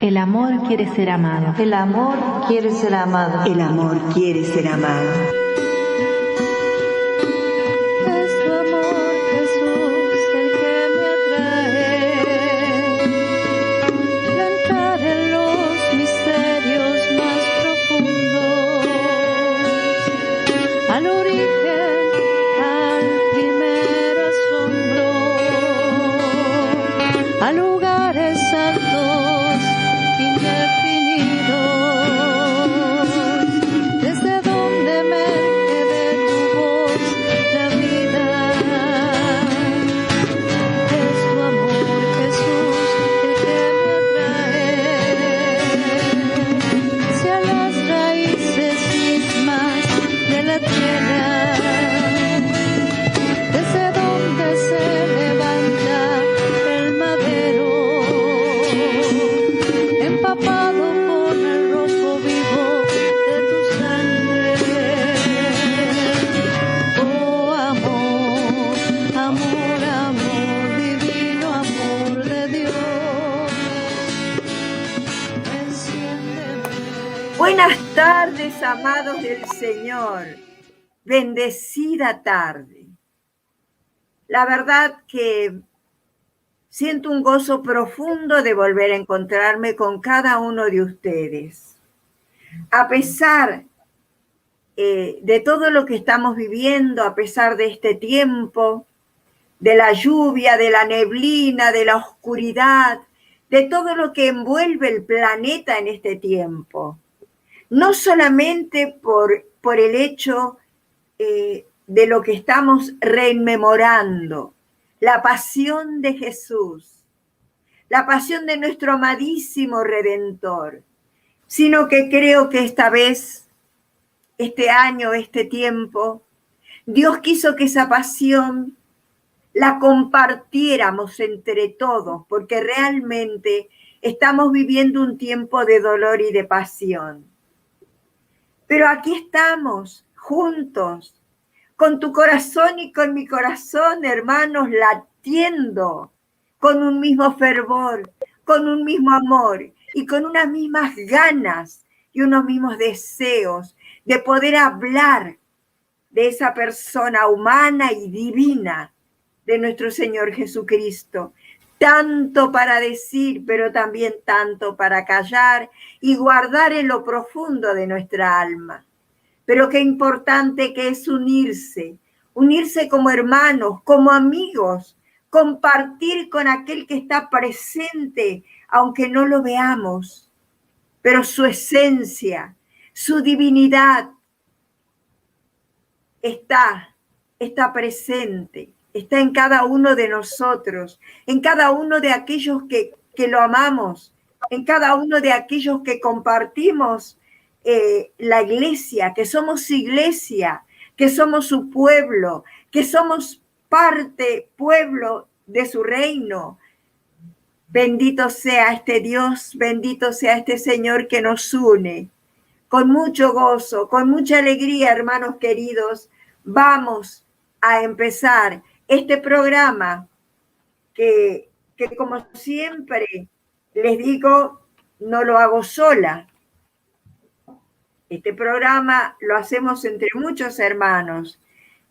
El amor quiere ser amado. El amor quiere ser amado. El amor quiere ser amado. Es tu amor, Jesús, el que me atrae. Entrar en los misterios más profundos, al origen, al primer asombro, a lugares altos, indefinidos, desde donde emerge de tu voz la vida. Es tu amor, Jesús, el que me atrae hacia las raíces mismas de la tierra, desde donde se levanta el madero, empapado con el rojo vivo de tu sangre. Oh amor, amor, amor, divino amor de Dios, enciéndeme. Buenas tardes, amados del Señor. Bendecida tarde. La verdad que siento un gozo profundo de volver a encontrarme con cada uno de ustedes. A pesar de todo lo que estamos viviendo, a pesar de este tiempo, de la lluvia, de la neblina, de la oscuridad, de todo lo que envuelve el planeta en este tiempo. No solamente por el hecho de lo que estamos rememorando, la pasión de Jesús, la pasión de nuestro amadísimo Redentor, sino que creo que esta vez, este año, este tiempo, Dios quiso que esa pasión la compartiéramos entre todos, porque realmente estamos viviendo un tiempo de dolor y de pasión. Pero aquí estamos, juntos, con tu corazón y con mi corazón, hermanos, latiendo, con un mismo fervor, con un mismo amor y con unas mismas ganas y unos mismos deseos de poder hablar de esa persona humana y divina de nuestro Señor Jesucristo. Tanto para decir, pero también tanto para callar y guardar en lo profundo de nuestra alma. Pero qué importante que es unirse como hermanos, como amigos, compartir con aquel que está presente, aunque no lo veamos, pero su esencia, su divinidad está presente, está en cada uno de nosotros, en cada uno de aquellos que lo amamos, en cada uno de aquellos que compartimos la iglesia, que somos su pueblo, que somos pueblo de su reino. Bendito sea este Dios, bendito sea este Señor que nos une. Con mucho gozo, con mucha alegría, hermanos queridos, vamos a empezar este programa que como siempre les digo, no lo hago sola. Este programa lo hacemos entre muchos hermanos.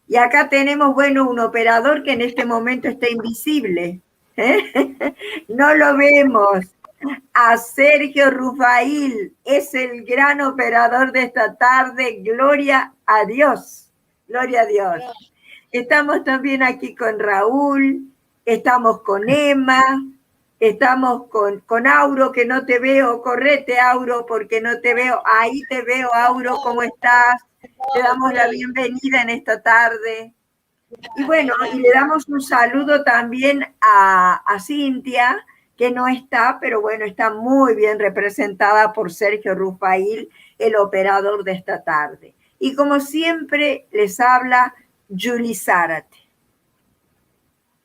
Y acá tenemos, un operador que en este momento está invisible. No lo vemos. A Sergio Rufail, es el gran operador de esta tarde. Gloria a Dios. Gloria a Dios. Estamos también aquí con Raúl, estamos con Emma, estamos con Auro, que no te veo. Correte, Auro, porque no te veo. Ahí te veo, Auro, ¿cómo estás? Te damos la bienvenida en esta tarde. Y y le damos un saludo también a Cintia, que no está, pero está muy bien representada por Sergio Rufail, el operador de esta tarde. Y como siempre, les habla Julie Zárate.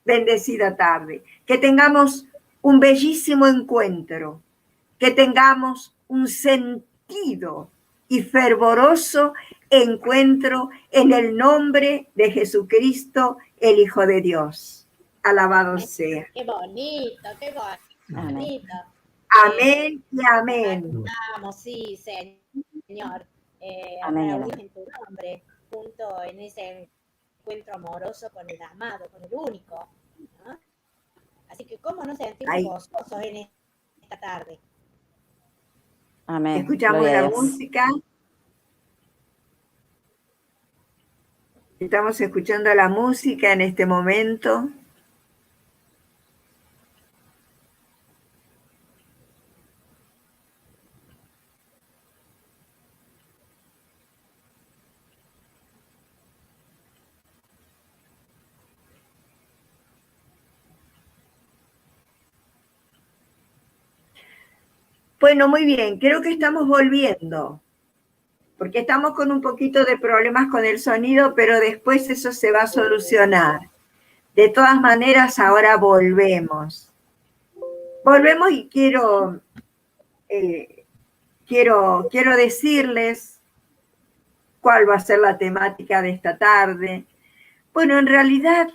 Bendecida tarde. Que tengamos un bellísimo encuentro, que tengamos un sentido y fervoroso encuentro en el nombre de Jesucristo, el Hijo de Dios. Alabado sea. Qué bonito, qué bonito. Amén y amén. Vamos, sí, Señor. Amén, Reunimos amén. en tu nombre, junto en ese encuentro amoroso con el amado, con el único, ¿no? Así que, ¿cómo no sentirnos Ahí gozosos en esta tarde? Amén. escuchamos Gloria a la Dios. música. Estamos escuchando la música en este momento. Bueno, muy bien, creo que estamos volviendo, porque estamos con un poquito de problemas con el sonido, pero después eso se va a solucionar. De todas maneras, ahora volvemos. Volvemos y quiero decirles cuál va a ser la temática de esta tarde. Bueno, en realidad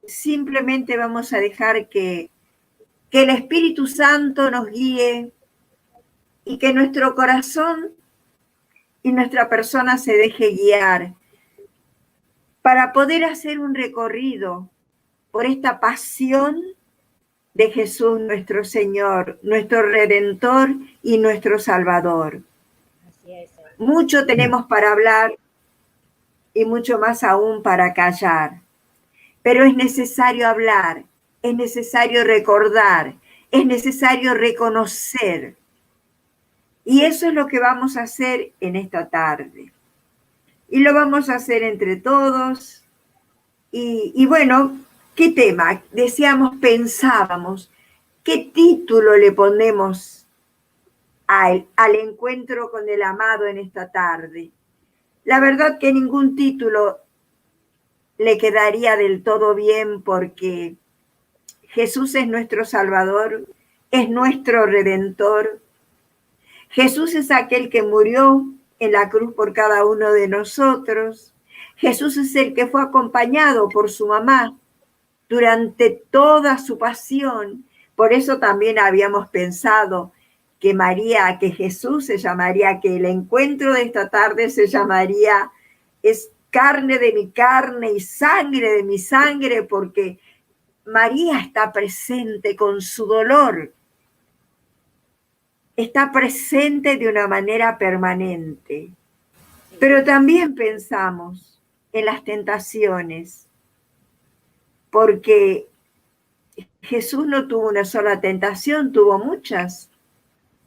simplemente vamos a dejar que el Espíritu Santo nos guíe y que nuestro corazón y nuestra persona se deje guiar para poder hacer un recorrido por esta pasión de Jesús nuestro Señor, nuestro Redentor y nuestro Salvador. Así es. Mucho tenemos para hablar y mucho más aún para callar, pero es necesario hablar, es necesario recordar, es necesario reconocer. Y eso es lo que vamos a hacer en esta tarde. Y lo vamos a hacer entre todos. Y bueno, ¿qué tema? Deseamos, pensábamos, ¿qué título le ponemos al encuentro con el amado en esta tarde? La verdad que ningún título le quedaría del todo bien porque Jesús es nuestro Salvador, es nuestro Redentor. Jesús es aquel que murió en la cruz por cada uno de nosotros. Jesús es el que fue acompañado por su mamá durante toda su pasión. Por eso también habíamos pensado que María, que Jesús se llamaría, que el encuentro de esta tarde se llamaría es carne de mi carne y sangre de mi sangre, porque María está presente con su dolor, está presente de una manera permanente. Pero también pensamos en las tentaciones, porque Jesús no tuvo una sola tentación, tuvo muchas.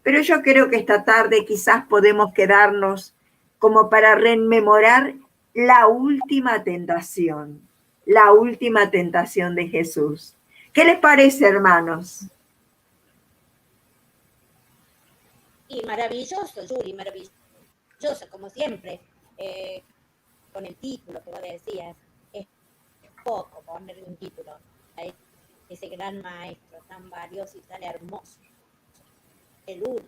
Pero yo creo que esta tarde quizás podemos quedarnos como para rememorar la última tentación de Jesús. ¿Qué les parece, hermanos? Y maravilloso, Yuri, maravilloso, como siempre, con el título que vos decías, es poco ponerle un título a ese gran maestro tan valioso y tan hermoso, el único.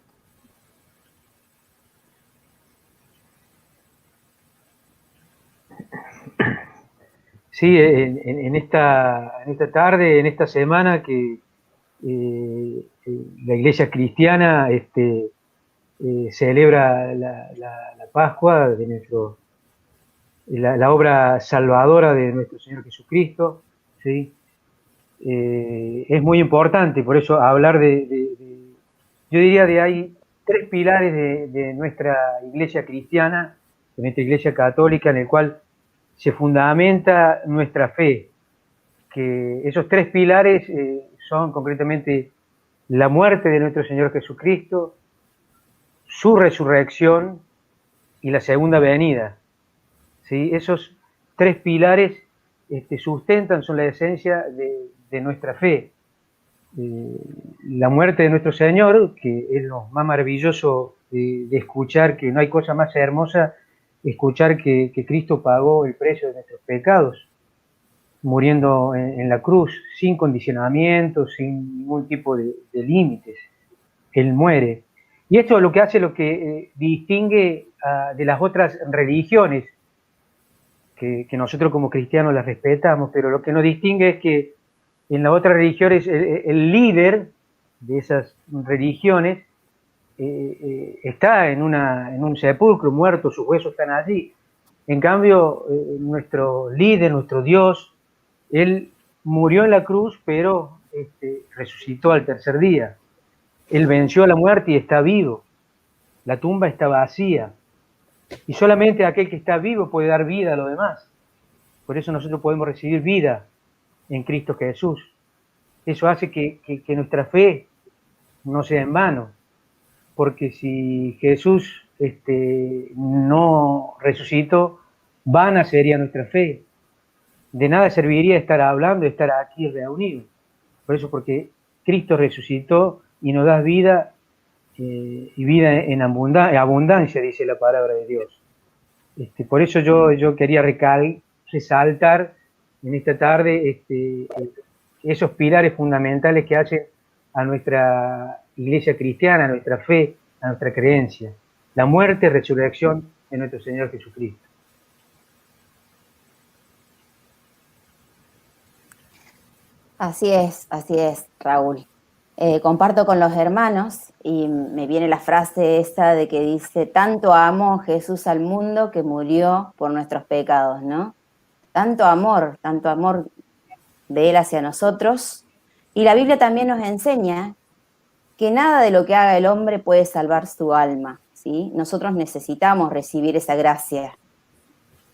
Sí, en esta tarde, en esta semana que la Iglesia cristiana celebra la Pascua de la obra salvadora de nuestro Señor Jesucristo, ¿sí? Es muy importante, por eso hablar yo diría hay tres pilares de nuestra Iglesia cristiana, de nuestra Iglesia católica, en el cual se fundamenta nuestra fe, que esos tres pilares son concretamente la muerte de nuestro Señor Jesucristo, su resurrección y la segunda venida. ¿Sí? Esos tres pilares sustentan, son la esencia de nuestra fe. La muerte de nuestro Señor, que es lo más maravilloso de escuchar, que no hay cosa más hermosa escuchar que Cristo pagó el precio de nuestros pecados, muriendo en la cruz, sin condicionamientos, sin ningún tipo de límites. Él muere. Y esto es lo que hace, lo que distingue de las otras religiones, que nosotros como cristianos las respetamos, pero lo que nos distingue es que en las otras religiones el líder de esas religiones, está en un sepulcro muerto, sus huesos están allí. En cambio, nuestro líder, nuestro Dios, Él murió en la cruz, pero resucitó al tercer día. Él venció a la muerte y está vivo. La tumba está vacía. Y solamente aquel que está vivo puede dar vida a los demás. Por eso nosotros podemos recibir vida en Cristo Jesús. Eso hace que nuestra fe no sea en vano. Porque si Jesús no resucitó, vana sería nuestra fe. De nada serviría estar hablando, estar aquí reunidos. Por eso, porque Cristo resucitó y nos da vida, y vida en abundancia, dice la palabra de Dios. Por eso yo quería resaltar en esta tarde esos pilares fundamentales que hacen a nuestra iglesia cristiana, a nuestra fe, a nuestra creencia. La muerte y resurrección de nuestro Señor Jesucristo. Así es, Raúl. Comparto con los hermanos y me viene la frase esa de que dice: tanto amó Jesús al mundo que murió por nuestros pecados, ¿no? Tanto amor de Él hacia nosotros. Y la Biblia también nos enseña que nada de lo que haga el hombre puede salvar su alma, ¿sí? Nosotros necesitamos recibir esa gracia.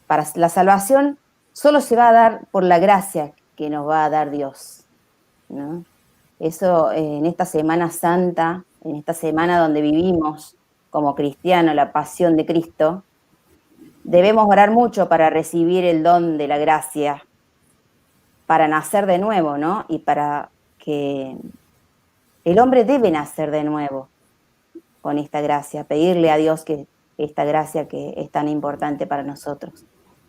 Para la salvación solo se va a dar por la gracia que nos va a dar Dios, ¿no? Eso en esta Semana Santa, en esta semana donde vivimos como cristianos la pasión de Cristo, debemos orar mucho para recibir el don de la gracia, para nacer de nuevo, ¿no? Y para que el hombre debe nacer de nuevo con esta gracia, pedirle a Dios que esta gracia que es tan importante para nosotros,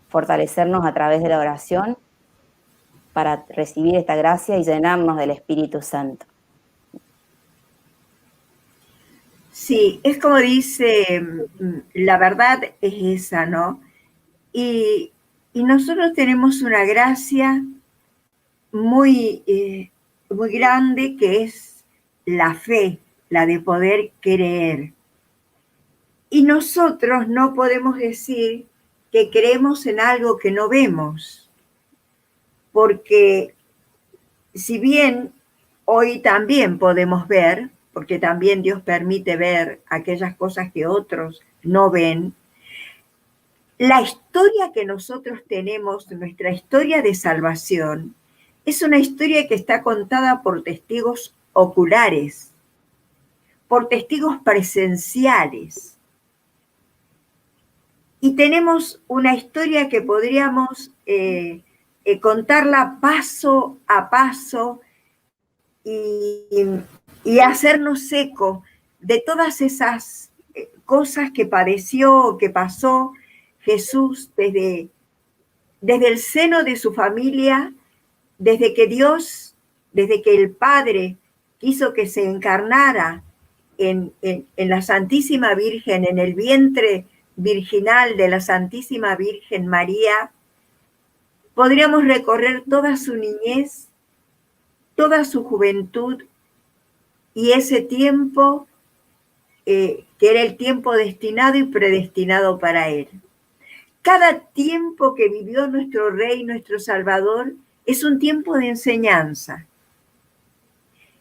fortalecernos a través de la oración para recibir esta gracia y llenarnos del Espíritu Santo. Sí, es como dice, la verdad es esa, ¿no? Y nosotros tenemos una gracia muy grande, que es la fe, la de poder creer. Y nosotros no podemos decir que creemos en algo que no vemos, porque si bien hoy también podemos ver, porque también Dios permite ver aquellas cosas que otros no ven, la historia que nosotros tenemos, nuestra historia de salvación, es una historia que está contada por testigos oculares, por testigos presenciales. Y tenemos una historia que podríamos contarla paso a paso y hacernos eco de todas esas cosas que padeció, que pasó Jesús desde el seno de su familia, desde que el Padre quiso que se encarnara en la Santísima Virgen, en el vientre virginal de la Santísima Virgen María. Podríamos recorrer toda su niñez, toda su juventud y ese tiempo que era el tiempo destinado y predestinado para él. Cada tiempo que vivió nuestro Rey, nuestro Salvador, es un tiempo de enseñanza.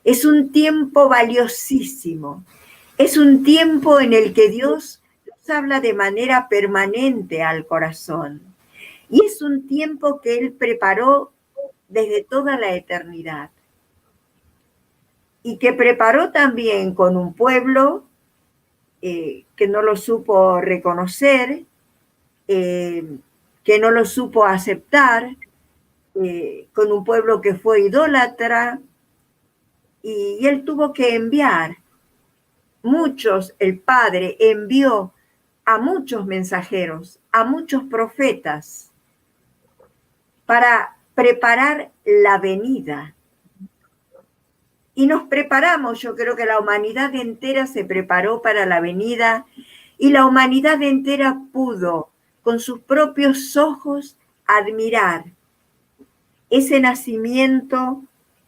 Es un tiempo valiosísimo. Es un tiempo en el que Dios nos habla de manera permanente al corazón. Y es un tiempo que Él preparó desde toda la eternidad. Y que preparó también con un pueblo que no lo supo reconocer, que no lo supo aceptar, con un pueblo que fue idólatra, y Él tuvo que enviar muchos, el Padre envió a muchos mensajeros, a muchos profetas, para preparar la venida. Y nos preparamos, yo creo que la humanidad entera se preparó para la venida, y la humanidad entera pudo, con sus propios ojos, admirar ese nacimiento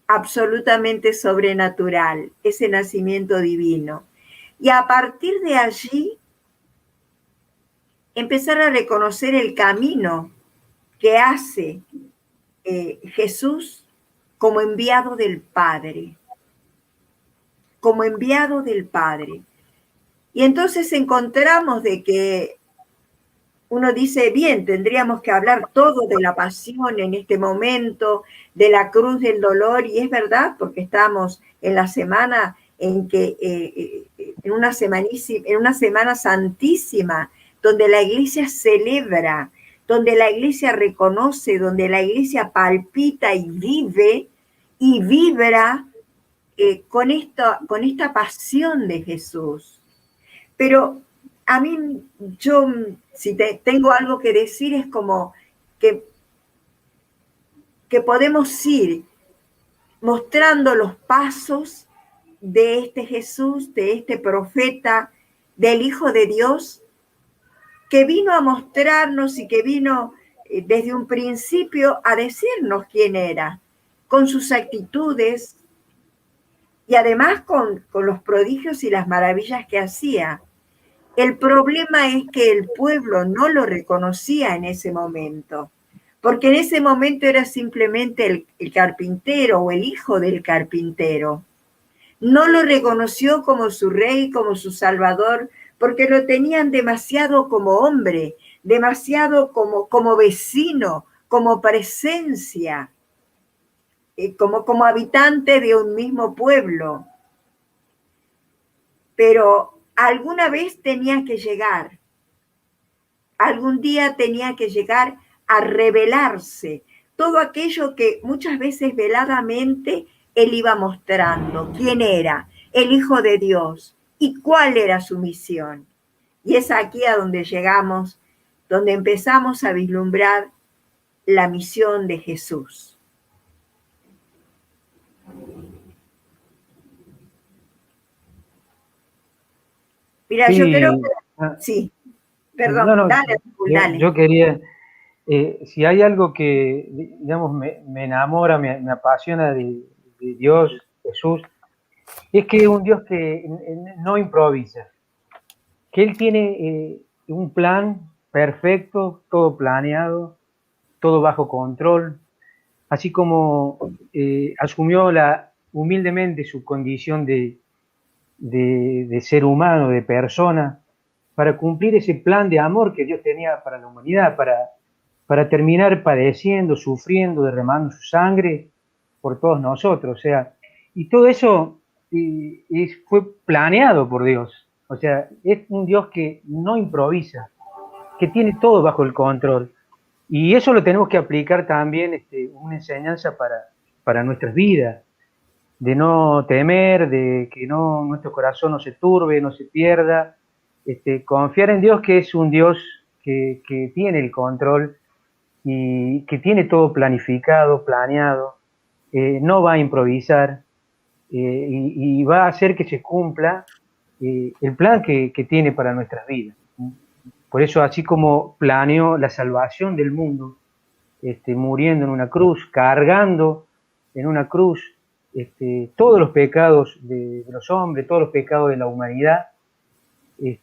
absolutamente sobrenatural, ese nacimiento divino. Y a partir de allí, empezar a reconocer el camino que hace Jesús como enviado del Padre, como enviado del Padre. Y entonces encontramos de que uno dice, bien, tendríamos que hablar todo de la pasión en este momento, de la cruz del dolor, y es verdad, porque estamos en la semana en que, en una semana santísima, donde la iglesia celebra, donde la iglesia reconoce, donde la iglesia palpita y vive y vibra con esta pasión de Jesús. Pero a mí, yo, si tengo algo que decir, es como que podemos ir mostrando los pasos de este Jesús, de este profeta, del Hijo de Dios, que vino a mostrarnos y que vino desde un principio a decirnos quién era, con sus actitudes y además con los prodigios y las maravillas que hacía. El problema es que el pueblo no lo reconocía en ese momento, porque en ese momento era simplemente el carpintero o el hijo del carpintero. No lo reconoció como su rey, como su salvador, porque lo tenían demasiado como hombre, demasiado como vecino, como presencia, como habitante de un mismo pueblo. Pero alguna vez tenía que llegar, algún día tenía que llegar a revelarse todo aquello que muchas veces veladamente él iba mostrando, quién era, el Hijo de Dios y cuál era su misión. Y es aquí a donde llegamos, donde empezamos a vislumbrar la misión de Jesús. Mira, Sí, yo creo que... Sí, perdón, no, dale, dale. yo quería, si hay algo que, digamos, me enamora, me apasiona de Dios, Jesús, es que es un Dios que no improvisa, que Él tiene un plan perfecto, todo planeado, todo bajo control, así como asumió humildemente su condición de ser humano, de persona, para cumplir ese plan de amor que Dios tenía para la humanidad, para terminar padeciendo, sufriendo, derramando su sangre por todos nosotros. O sea, y todo eso fue planeado por Dios. O sea, es un Dios que no improvisa, que tiene todo bajo el control. Y eso lo tenemos que aplicar también, una enseñanza para nuestras vidas, de no temer, de que nuestro corazón no se turbe, no se pierda, confiar en Dios, que es un Dios que tiene el control y que tiene todo planificado, planeado, no va a improvisar, y va a hacer que se cumpla el plan que tiene para nuestras vidas. Por eso, así como planeó la salvación del mundo, muriendo en una cruz, cargando en una cruz todos los pecados de los hombres, todos los pecados de la humanidad,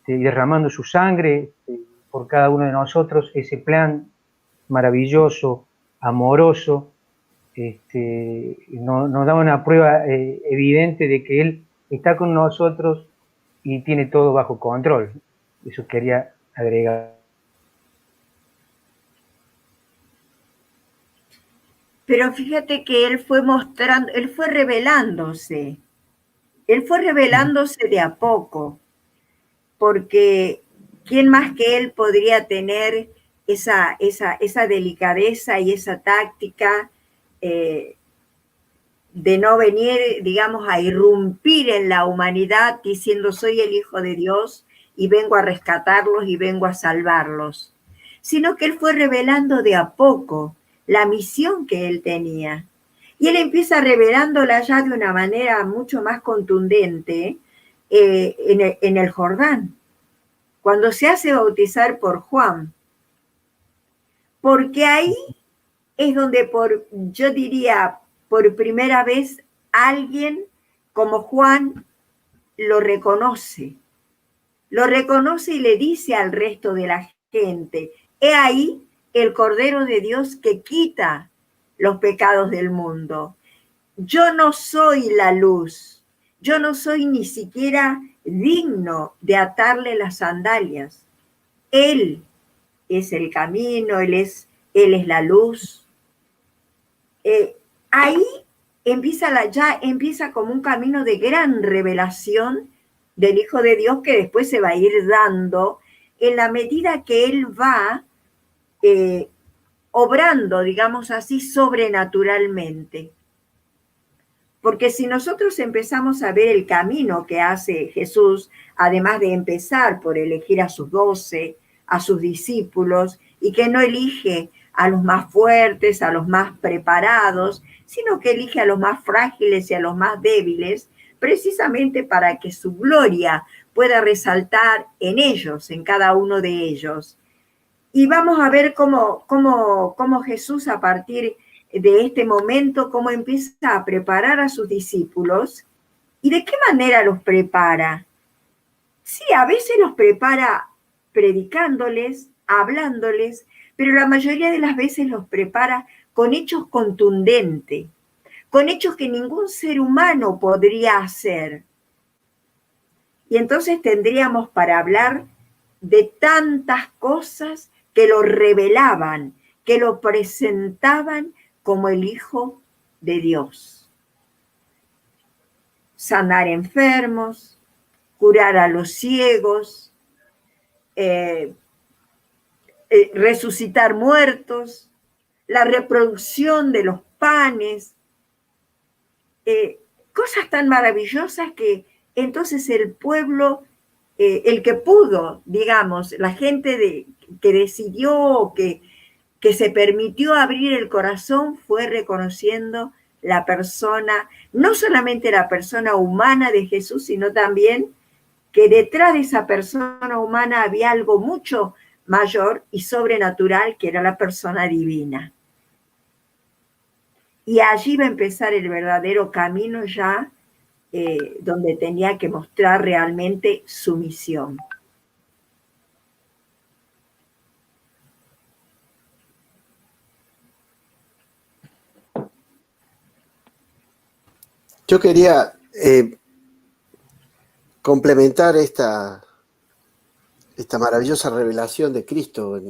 derramando su sangre por cada uno de nosotros, ese plan maravilloso, amoroso, nos da una prueba evidente de que Él está con nosotros y tiene todo bajo control. Eso quería agregar. Pero fíjate que él fue mostrando, él fue revelándose de a poco, porque ¿quién más que él podría tener esa delicadeza y esa táctica de no venir, digamos, a irrumpir en la humanidad diciendo soy el Hijo de Dios y vengo a rescatarlos y vengo a salvarlos? Sino que él fue revelando de a poco la misión que él tenía. Y él empieza revelándola ya de una manera mucho más contundente en el Jordán, cuando se hace bautizar por Juan. Porque ahí es donde yo diría, por primera vez alguien como Juan lo reconoce y le dice al resto de la gente, he ahí el Cordero de Dios que quita los pecados del mundo. Yo no soy la luz, yo no soy ni siquiera digno de atarle las sandalias. Él es el camino, Él es la luz. Ahí empieza como un camino de gran revelación del Hijo de Dios que después se va a ir dando en la medida que Él va obrando, digamos así, sobrenaturalmente. Porque si nosotros empezamos a ver el camino que hace Jesús, además de empezar por elegir a sus 12, a sus discípulos, y que no elige a los más fuertes, a los más preparados, sino que elige a los más frágiles y a los más débiles, precisamente para que su gloria pueda resaltar en ellos, en cada uno de ellos. Y vamos a ver cómo Jesús, a partir de este momento, cómo empieza a preparar a sus discípulos y de qué manera los prepara. Sí, a veces los prepara predicándoles, hablándoles, pero la mayoría de las veces los prepara con hechos contundentes, con hechos que ningún ser humano podría hacer. Y entonces tendríamos para hablar de tantas cosas que lo revelaban, que lo presentaban como el Hijo de Dios. Sanar enfermos, curar a los ciegos, resucitar muertos, la reproducción de los panes, cosas tan maravillosas que entonces el pueblo, el que pudo, digamos, la gente que decidió, que se permitió abrir el corazón, fue reconociendo la persona, no solamente la persona humana de Jesús, sino también que detrás de esa persona humana había algo mucho mayor y sobrenatural, que era la persona divina. Y allí va a empezar el verdadero camino ya, donde tenía que mostrar realmente su misión. Yo quería complementar esta maravillosa revelación de Cristo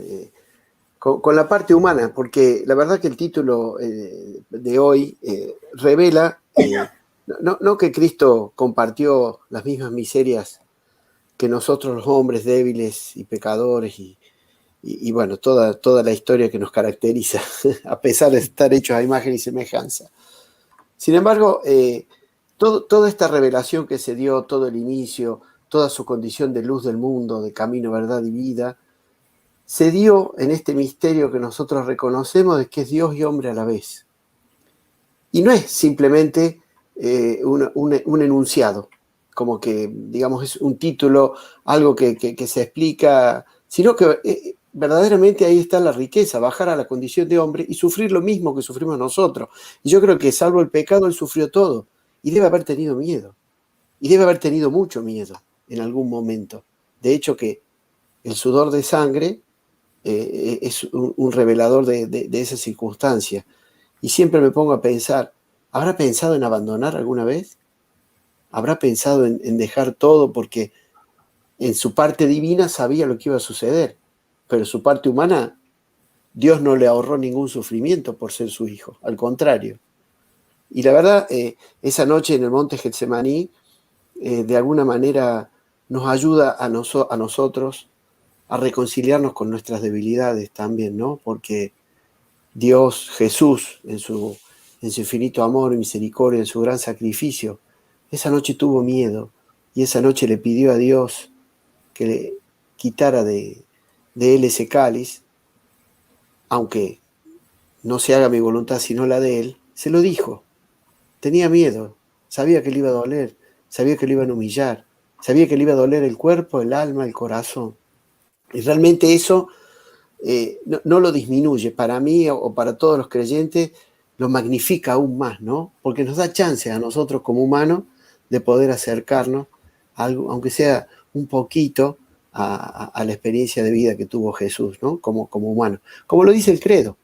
con la parte humana, porque la verdad que el título de hoy revela no que Cristo compartió las mismas miserias que nosotros los hombres débiles y pecadores y bueno, toda la historia que nos caracteriza, a pesar de estar hechos a imagen y semejanza. Sin embargo, toda esta revelación que se dio, todo el inicio, toda su condición de luz del mundo, de camino, verdad y vida, se dio en este misterio que nosotros reconocemos de que es Dios y hombre a la vez. Y no es simplemente un enunciado, como que, digamos, es un título, algo que se explica, sino que verdaderamente ahí está la riqueza, bajar a la condición de hombre y sufrir lo mismo que sufrimos nosotros. Y yo creo que salvo el pecado, él sufrió todo. Y debe haber tenido miedo. Y debe haber tenido mucho miedo en algún momento. De hecho, que el sudor de sangre es un revelador de esa circunstancia. Y siempre me pongo a pensar, ¿habrá pensado en abandonar alguna vez? ¿Habrá pensado en dejar todo? Porque en su parte divina sabía lo que iba a suceder. Pero su parte humana, Dios no le ahorró ningún sufrimiento por ser su hijo. Al contrario. Y la verdad, esa noche en el monte Getsemaní, de alguna manera nos ayuda a nosotros a reconciliarnos con nuestras debilidades también, ¿no? Porque Dios, Jesús, en su infinito amor y misericordia, en su gran sacrificio, esa noche tuvo miedo y esa noche le pidió a Dios que le quitara de él ese cáliz, aunque no se haga mi voluntad sino la de él. Se lo dijo. Tenía miedo, sabía que le iba a doler, sabía que le iban a humillar, sabía que le iba a doler el cuerpo, el alma, el corazón. Y realmente eso no lo disminuye. Para mí o para todos los creyentes, lo magnifica aún más, ¿no? Porque nos da chance a nosotros como humanos de poder acercarnos, a algo, aunque sea un poquito, a la experiencia de vida que tuvo Jesús, ¿no? Como humano. Como lo dice el credo.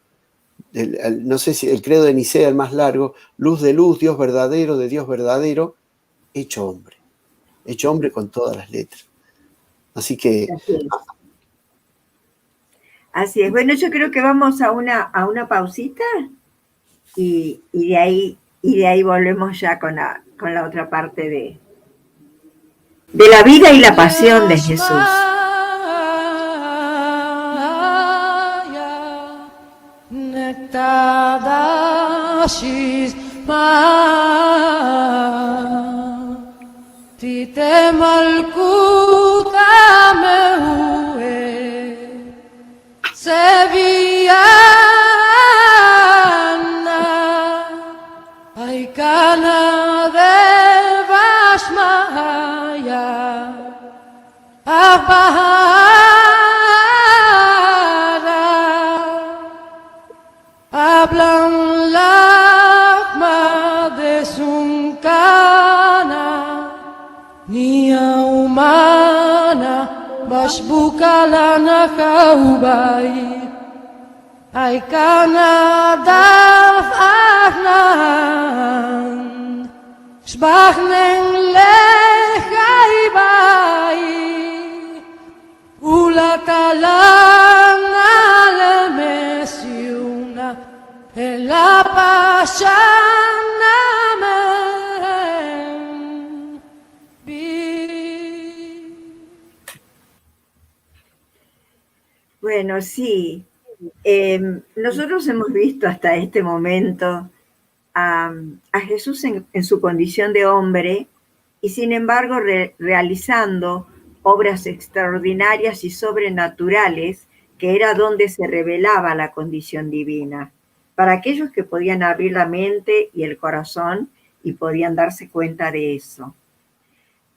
No sé si el credo de Nicea, el más largo, luz de luz, Dios verdadero, de Dios verdadero, hecho hombre con todas las letras. Así que... Así es. Así es. Bueno, yo creo que vamos a una pausita y de ahí volvemos ya con la otra parte de la vida y la pasión de Jesús. Hablan lagma de sunkana, nia humana, bashbukalana kaubai. Ay Canada ahnan, shbachnen lechaibai, ulakalana lemesiuna, la pashana men. Bueno, sí. Nosotros hemos visto hasta este momento a Jesús en su condición de hombre y sin embargo realizando obras extraordinarias y sobrenaturales, que era donde se revelaba la condición divina, para aquellos que podían abrir la mente y el corazón y podían darse cuenta de eso.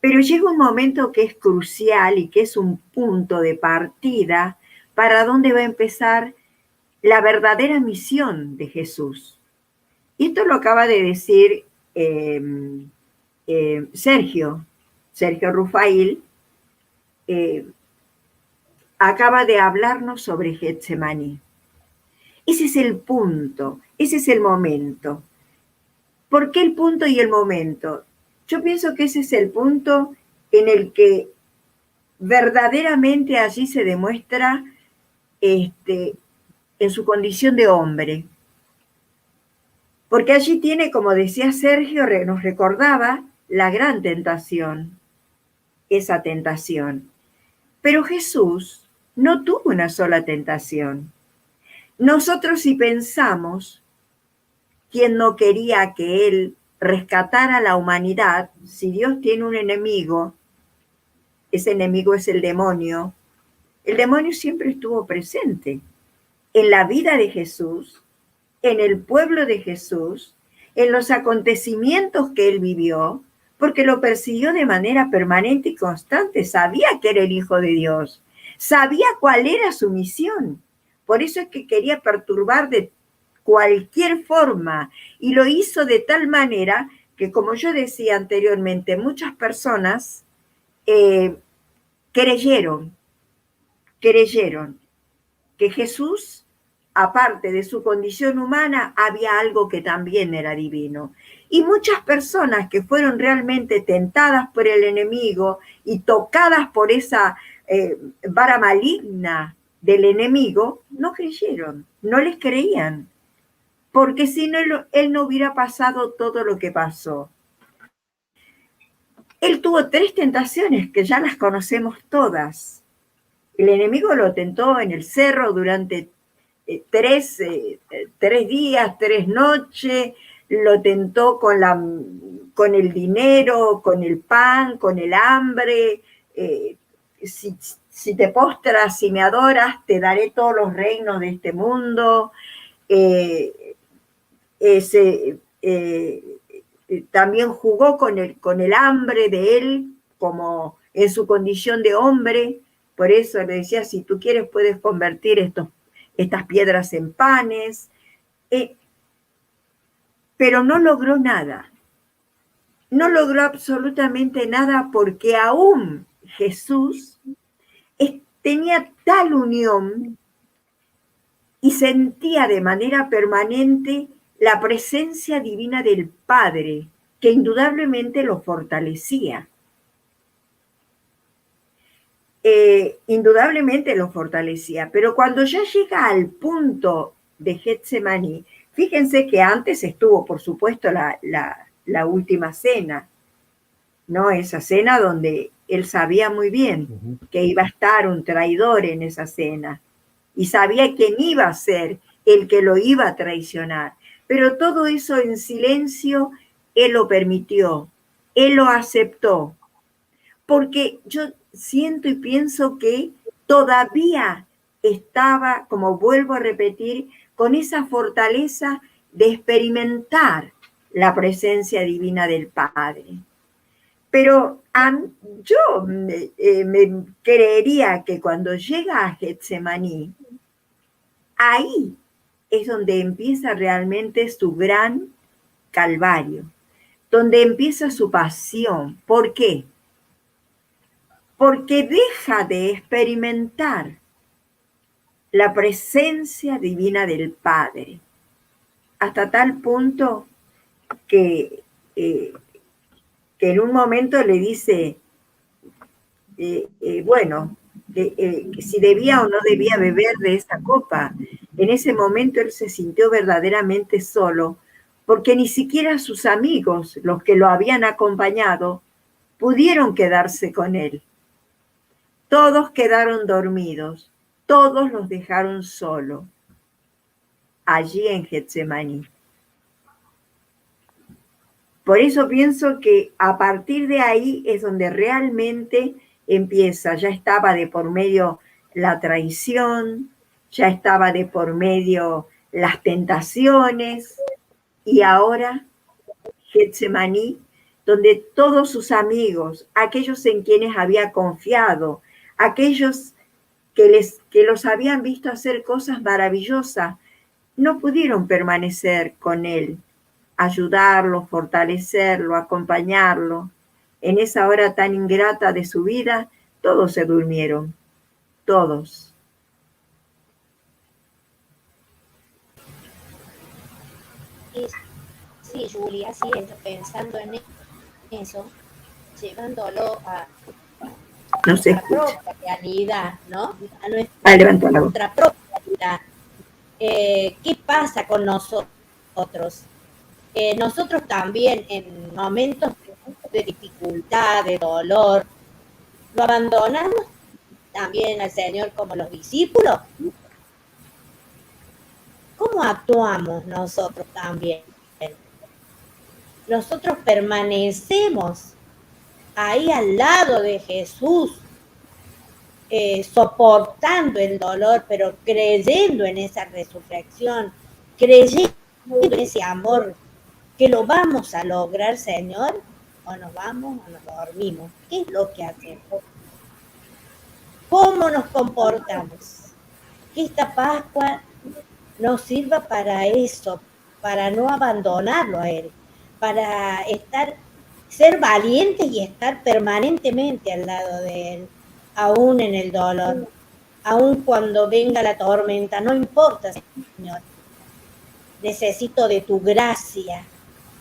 Pero llega un momento que es crucial y que es un punto de partida para dónde va a empezar la verdadera misión de Jesús. Y esto lo acaba de decir Sergio Rufail, acaba de hablarnos sobre Getsemaní. Ese es el punto, ese es el momento. ¿Por qué el punto y el momento? Yo pienso que ese es el punto en el que verdaderamente allí se demuestra en su condición de hombre. Porque allí tiene, como decía Sergio, nos recordaba la gran tentación, esa tentación. Pero Jesús no tuvo una sola tentación. Nosotros si pensamos, ¿quién no quería que Él rescatara a la humanidad? Si Dios tiene un enemigo, ese enemigo es el demonio. El demonio siempre estuvo presente en la vida de Jesús, en el pueblo de Jesús, en los acontecimientos que Él vivió, porque lo persiguió de manera permanente y constante. Sabía que era el Hijo de Dios, sabía cuál era su misión. Por eso es que quería perturbar de cualquier forma y lo hizo de tal manera que, como yo decía anteriormente, muchas personas creyeron que Jesús, aparte de su condición humana, había algo que también era divino. Y muchas personas que fueron realmente tentadas por el enemigo y tocadas por esa vara maligna del enemigo, no creyeron, no les creían, porque si no, él no hubiera pasado todo lo que pasó. Él tuvo 3 tentaciones que ya las conocemos todas. El enemigo lo tentó en el cerro durante 3 días, 3 noches, lo tentó con el dinero, con el pan, con el hambre. Si te postras, si me adoras, te daré todos los reinos de este mundo. También jugó con el hambre de él, como en su condición de hombre. Por eso le decía, si tú quieres puedes convertir estas piedras en panes. pero no logró nada. No logró absolutamente nada porque aún Jesús tenía tal unión y sentía de manera permanente la presencia divina del Padre, que indudablemente lo fortalecía. Indudablemente lo fortalecía, pero cuando ya llega al punto de Getsemaní, fíjense que antes estuvo, por supuesto, la última cena, ¿no? Esa cena donde él sabía muy bien que iba a estar un traidor en esa cena y sabía quién iba a ser el que lo iba a traicionar. Pero todo eso en silencio, él lo permitió, él lo aceptó, porque yo siento y pienso que todavía estaba, como vuelvo a repetir, con esa fortaleza de experimentar la presencia divina del Padre. Pero yo me creería que cuando llega a Getsemaní, ahí es donde empieza realmente su gran calvario, donde empieza su pasión. ¿Por qué? Porque deja de experimentar la presencia divina del Padre, hasta tal punto que en un momento le dice, bueno, si debía o no debía beber de esa copa. En ese momento él se sintió verdaderamente solo, porque ni siquiera sus amigos, los que lo habían acompañado, pudieron quedarse con él. Todos quedaron dormidos, todos los dejaron solo, allí en Getsemaní. Por eso pienso que a partir de ahí es donde realmente empieza. Ya estaba de por medio la traición, ya estaba de por medio las tentaciones, y ahora Getsemaní, donde todos sus amigos, aquellos en quienes había confiado, aquellos que los habían visto hacer cosas maravillosas, no pudieron permanecer con él, ayudarlo, fortalecerlo, acompañarlo. En esa hora tan ingrata de su vida, todos se durmieron, todos. Sí, Julia, así es, pensando en eso, llevándolo a No se nuestra escucha. propia realidad, ¿no? A Levanta la voz. nuestra propia realidad. ¿Qué pasa con nosotros? Nosotros también en momentos de dificultad, de dolor, lo abandonamos también al Señor como los discípulos. ¿Cómo actuamos nosotros también? Nosotros permanecemos ahí al lado de Jesús, soportando el dolor, pero creyendo en esa resurrección, creyendo en ese amor, que lo vamos a lograr, Señor, o nos vamos o nos dormimos. ¿Qué es lo que hacemos? ¿Cómo nos comportamos? Que esta Pascua nos sirva para eso, para no abandonarlo a Él, para ser valientes y estar permanentemente al lado de Él, aún en el dolor, aún cuando venga la tormenta, no importa, Señor. Necesito de tu gracia,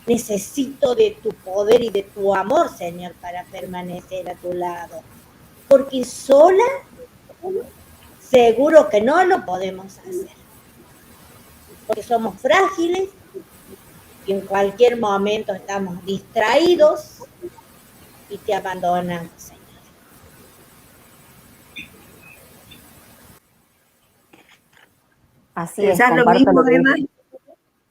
necesito de tu poder y de tu amor, Señor, para permanecer a tu lado. Porque sola, seguro que no lo podemos hacer. Porque somos frágiles y en cualquier momento estamos distraídos y te abandonamos, Señor. Así es, ¿Pensás lo comparto mismo, lo que Emma?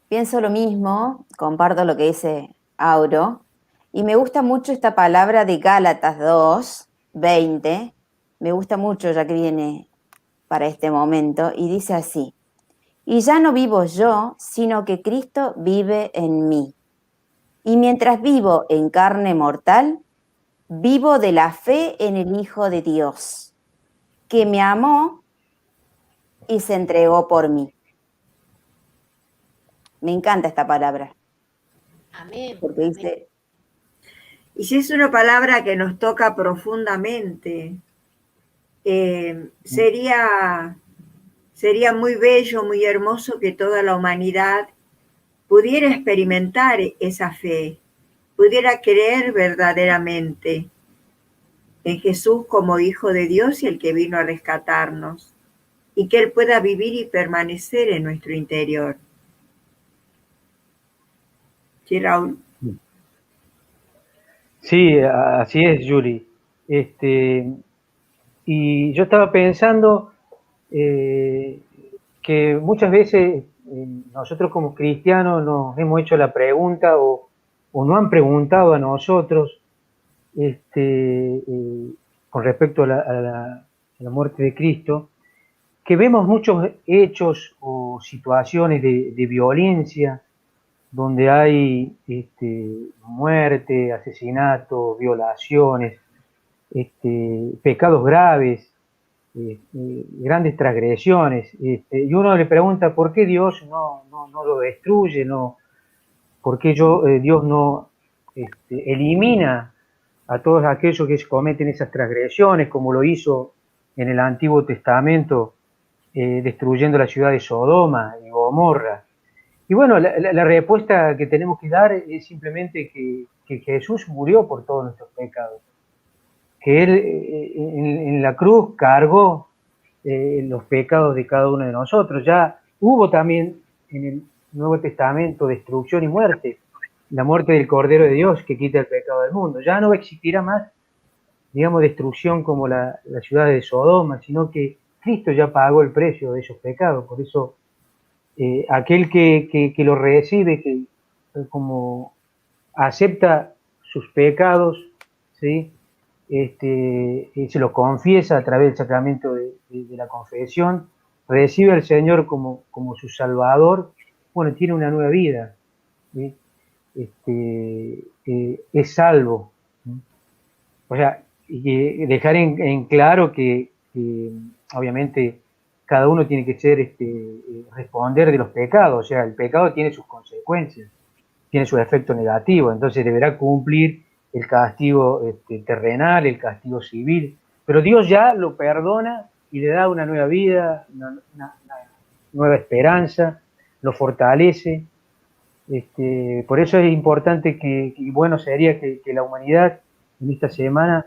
pienso lo mismo, comparto lo que dice Auro, y me gusta mucho esta palabra de Gálatas 2:20, me gusta mucho ya que viene para este momento, y dice así: y ya no vivo yo, sino que Cristo vive en mí. Y mientras vivo en carne mortal, vivo de la fe en el Hijo de Dios, que me amó y se entregó por mí. Me encanta esta palabra. Amén. porque dice, Y si es una palabra que nos toca profundamente, sería muy bello, muy hermoso que toda la humanidad pudiera experimentar esa fe, pudiera creer verdaderamente en Jesús como Hijo de Dios y el que vino a rescatarnos, y que Él pueda vivir y permanecer en nuestro interior. ¿Sí, Raúl? Sí, así es, Julie. Y yo estaba pensando que muchas veces nosotros como cristianos nos hemos hecho la pregunta o nos han preguntado a nosotros con respecto a la muerte de Cristo, que vemos muchos hechos o situaciones de violencia donde hay muerte, asesinato, violaciones, pecados graves, grandes transgresiones, y uno le pregunta por qué Dios no lo destruye, por qué Dios no elimina a todos aquellos que cometen esas transgresiones, como lo hizo en el Antiguo Testamento, destruyendo la ciudad de Sodoma y Gomorra. Y bueno, la respuesta que tenemos que dar es simplemente que Jesús murió por todos nuestros pecados, que Él en la cruz cargó los pecados de cada uno de nosotros. Ya hubo también en el Nuevo Testamento destrucción y muerte, la muerte del Cordero de Dios que quita el pecado del mundo. Ya no existirá más, digamos, destrucción como la ciudad de Sodoma, sino que Cristo ya pagó el precio de esos pecados. Por eso aquel que lo recibe, que como acepta sus pecados, ¿sí? Se lo confiesa a través del sacramento de la confesión, recibe al Señor como su Salvador, bueno, tiene una nueva vida, ¿sí? Es salvo, ¿sí? O sea, y dejar en claro que obviamente cada uno tiene que ser responder de los pecados, o sea, el pecado tiene sus consecuencias, tiene su efecto negativo, entonces deberá cumplir el castigo terrenal, el castigo civil, pero Dios ya lo perdona y le da una nueva vida, una nueva esperanza, lo fortalece. Por eso es importante y bueno sería que la humanidad en esta semana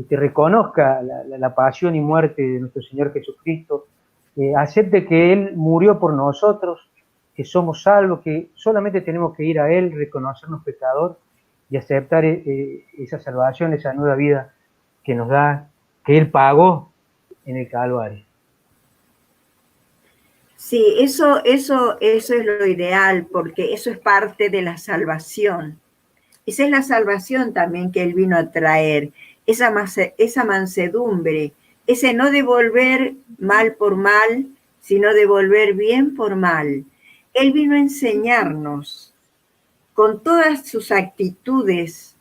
reconozca la pasión y muerte de nuestro Señor Jesucristo, acepte que Él murió por nosotros, que somos salvos, que solamente tenemos que ir a Él, reconocernos pecador y aceptar esa salvación, esa nueva vida que nos da, que Él pagó en el Calvario. Sí, eso es lo ideal, porque eso es parte de la salvación. Esa es la salvación también que Él vino a traer, esa mansedumbre, ese no devolver mal por mal, sino devolver bien por mal. Él vino a enseñarnos con todas sus actitudes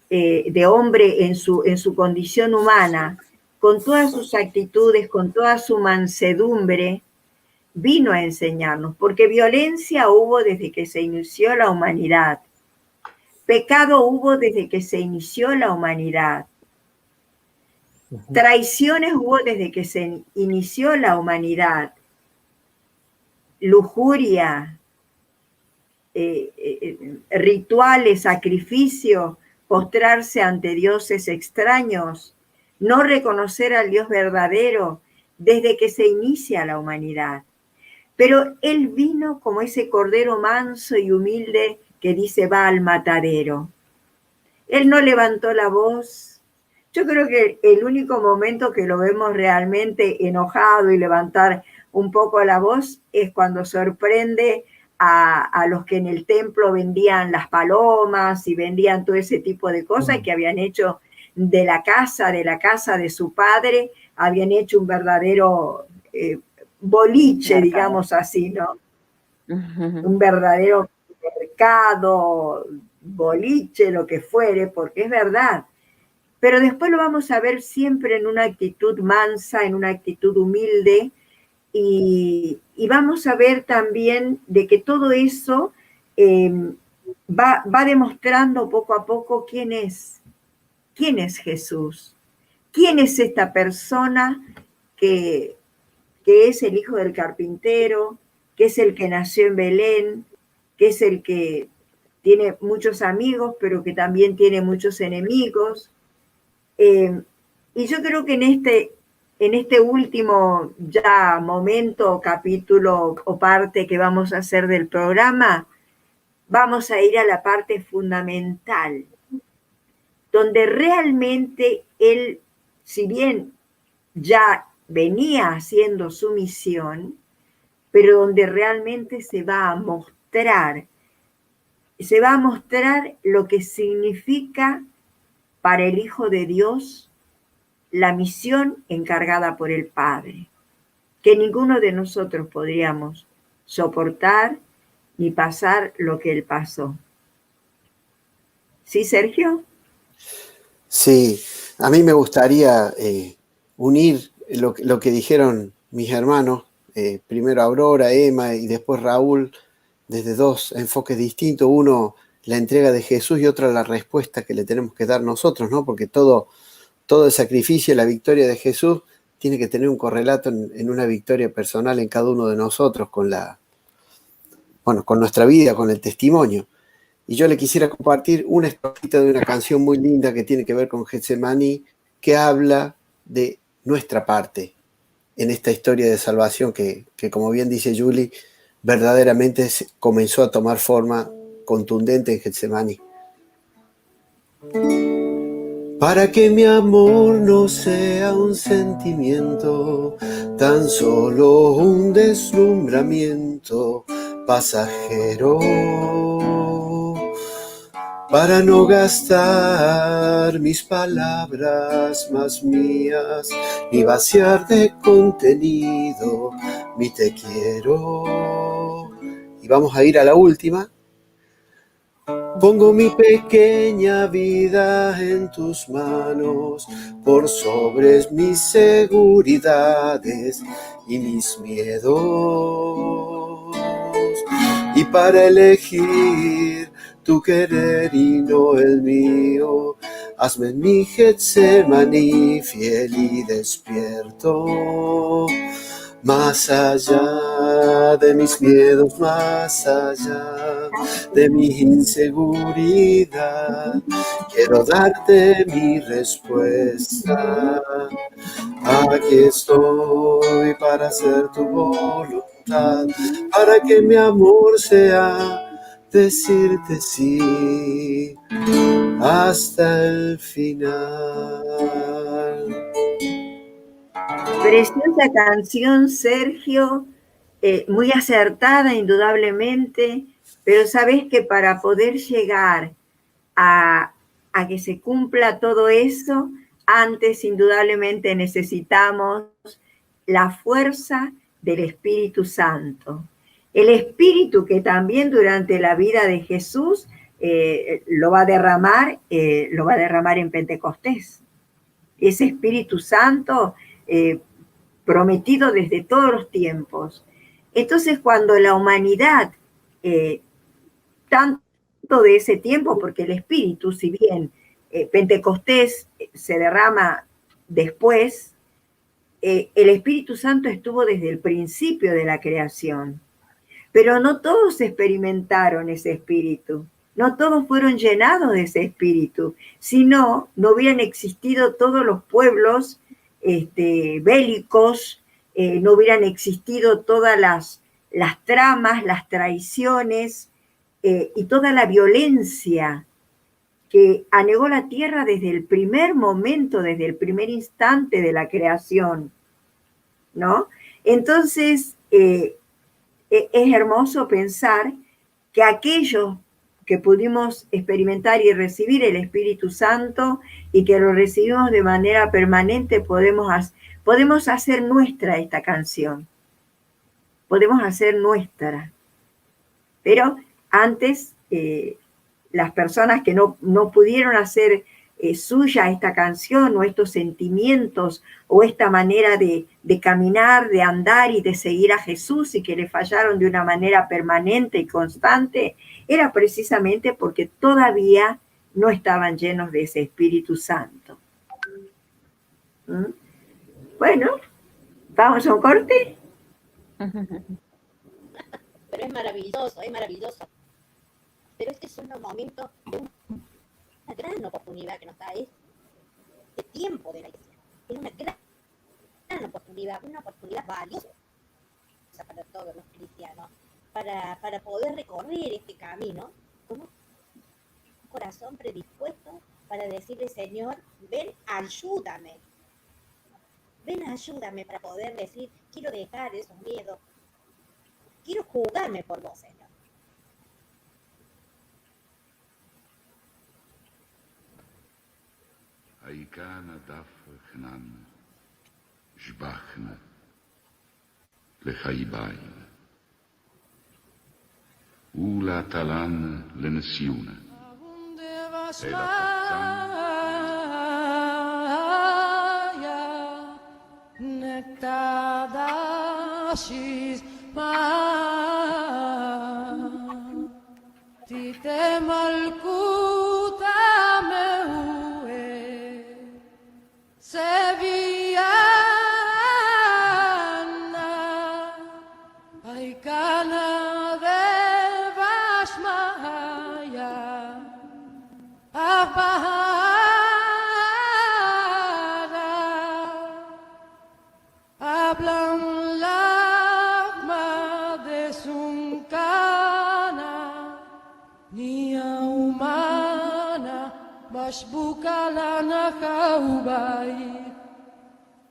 de hombre en su condición humana, con todas sus actitudes, con toda su mansedumbre, vino a enseñarnos, porque violencia hubo desde que se inició la humanidad. Pecado hubo desde que se inició la humanidad. Traiciones hubo desde que se inició la humanidad. Lujuria, rituales, sacrificios, postrarse ante dioses extraños, no reconocer al Dios verdadero desde que se inicia la humanidad. Pero Él vino como ese cordero manso y humilde que dice va al matadero. Él no levantó la voz. Yo creo que el único momento que lo vemos realmente enojado y levantar un poco la voz es cuando sorprende a los que en el templo vendían las palomas y vendían todo ese tipo de cosas que habían hecho de la casa de su padre, habían hecho un verdadero boliche, digamos así, ¿no? Un verdadero mercado, boliche, lo que fuere, porque es verdad. Pero después lo vamos a ver siempre en una actitud mansa, en una actitud humilde, y vamos a ver también de que todo eso va demostrando poco a poco quién es Jesús, quién es esta persona que es el hijo del carpintero, que es el que nació en Belén, que es el que tiene muchos amigos, pero que también tiene muchos enemigos. Y yo creo que en este último ya momento, capítulo o parte que vamos a hacer del programa, vamos a ir a la parte fundamental, donde realmente él, si bien ya venía haciendo su misión, pero donde realmente se va a mostrar lo que significa para el Hijo de Dios la misión encargada por el Padre, que ninguno de nosotros podríamos soportar ni pasar lo que él pasó. ¿Sí, Sergio? Sí, a mí me gustaría unir lo que dijeron mis hermanos, primero Aurora, Emma y después Raúl, desde dos enfoques distintos. Uno, la entrega de Jesús, y otra, la respuesta que le tenemos que dar nosotros, ¿no? Porque todo el sacrificio y la victoria de Jesús tiene que tener un correlato en una victoria personal en cada uno de nosotros, con nuestra vida, con el testimonio. Y yo le quisiera compartir una estrofita de una canción muy linda que tiene que ver con Getsemaní, que habla de nuestra parte en esta historia de salvación que como bien dice Julie, verdaderamente comenzó a tomar forma contundente en Getsemaní. Para que mi amor no sea un sentimiento, tan solo un deslumbramiento pasajero, para no gastar mis palabras más mías, ni vaciar de contenido mi te quiero. Y vamos a ir a la última. Pongo mi pequeña vida en tus manos, por sobre mis seguridades y mis miedos. Y para elegir tu querer y no el mío, hazme en mi Getsemaní fiel y despierto. Más allá de mis miedos, más allá de mi inseguridad, quiero darte mi respuesta. Aquí estoy para hacer tu voluntad, para que mi amor sea decirte sí hasta el final. Preciosa canción, Sergio, muy acertada indudablemente, pero sabes que para poder llegar a que se cumpla todo eso, antes indudablemente necesitamos la fuerza del Espíritu Santo. El Espíritu que también durante la vida de Jesús lo va a derramar en Pentecostés. Ese Espíritu Santo prometido desde todos los tiempos. Entonces, cuando la humanidad, tanto de ese tiempo, porque el Espíritu, si bien Pentecostés se derrama después, el Espíritu Santo estuvo desde el principio de la creación. Pero no todos experimentaron ese Espíritu, no todos fueron llenados de ese Espíritu, si no, no hubieran existido todos los pueblos bélicos, no hubieran existido todas las tramas, las traiciones y toda la violencia que anegó la tierra desde el primer momento, desde el primer instante de la creación, ¿no? Entonces, es hermoso pensar que aquellos que pudimos experimentar y recibir el Espíritu Santo y que lo recibimos de manera permanente, podemos hacer nuestra esta canción. Podemos hacer nuestra. Pero antes, las personas que no pudieron hacer suya esta canción o estos sentimientos o esta manera de caminar, de andar y de seguir a Jesús y que le fallaron de una manera permanente y constante, era precisamente porque todavía no estaban llenos de ese Espíritu Santo. ¿Mm? Bueno, ¿vamos a un corte? Pero es maravilloso, es maravilloso. Pero este es un momento de una gran oportunidad que nos da este tiempo de la iglesia. Es una gran oportunidad, una oportunidad valiosa para todos los cristianos, para poder recorrer este camino con un corazón predispuesto para decirle, Señor, ven, ayúdame. Ven, ayúdame para poder decir, quiero dejar esos miedos, quiero jugarme por vos, Señor. Aikana daf khnan jbachna lechaibain ula talan lenesiuna Nektadashis ma Tite malkuta meue Sevillana Aikana de Vashmaya Hablan lagma de sunkana Nia humana Bashbuka lana kaubai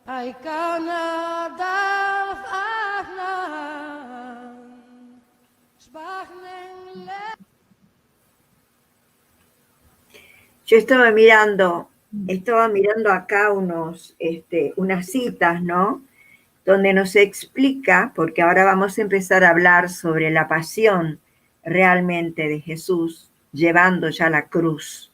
Ay Canada Fahnan Shbachnen le Yo estaba mirando acá unas citas, ¿no? Donde nos explica, porque ahora vamos a empezar a hablar sobre la pasión realmente de Jesús, llevando ya la cruz.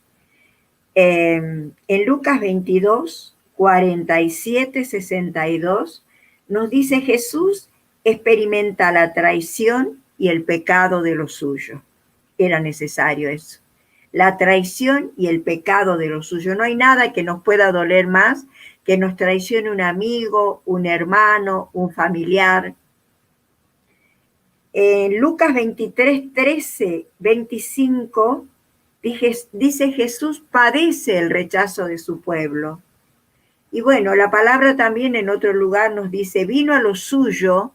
En Lucas 22, 47, 62, nos dice Jesús experimenta la traición y el pecado de lo suyo. Era necesario eso. La traición y el pecado de lo suyo. No hay nada que nos pueda doler más que nos traicione un amigo, un hermano, un familiar. En Lucas 23, 13, 25, dice Jesús padece el rechazo de su pueblo. Y bueno, la palabra también en otro lugar nos dice, vino a lo suyo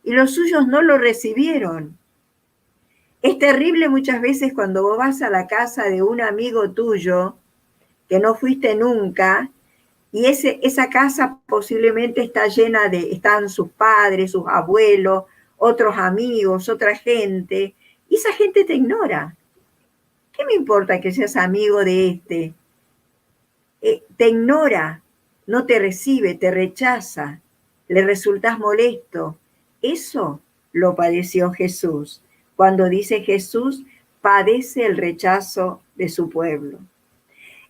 y los suyos no lo recibieron. Es terrible muchas veces cuando vos vas a la casa de un amigo tuyo que no fuiste nunca y esa casa posiblemente están sus padres, sus abuelos, otros amigos, otra gente, y esa gente te ignora. ¿Qué me importa que seas amigo de este? Te ignora, no te recibe, te rechaza, le resultas molesto. Eso lo padeció Jesús. Cuando dice Jesús, padece el rechazo de su pueblo.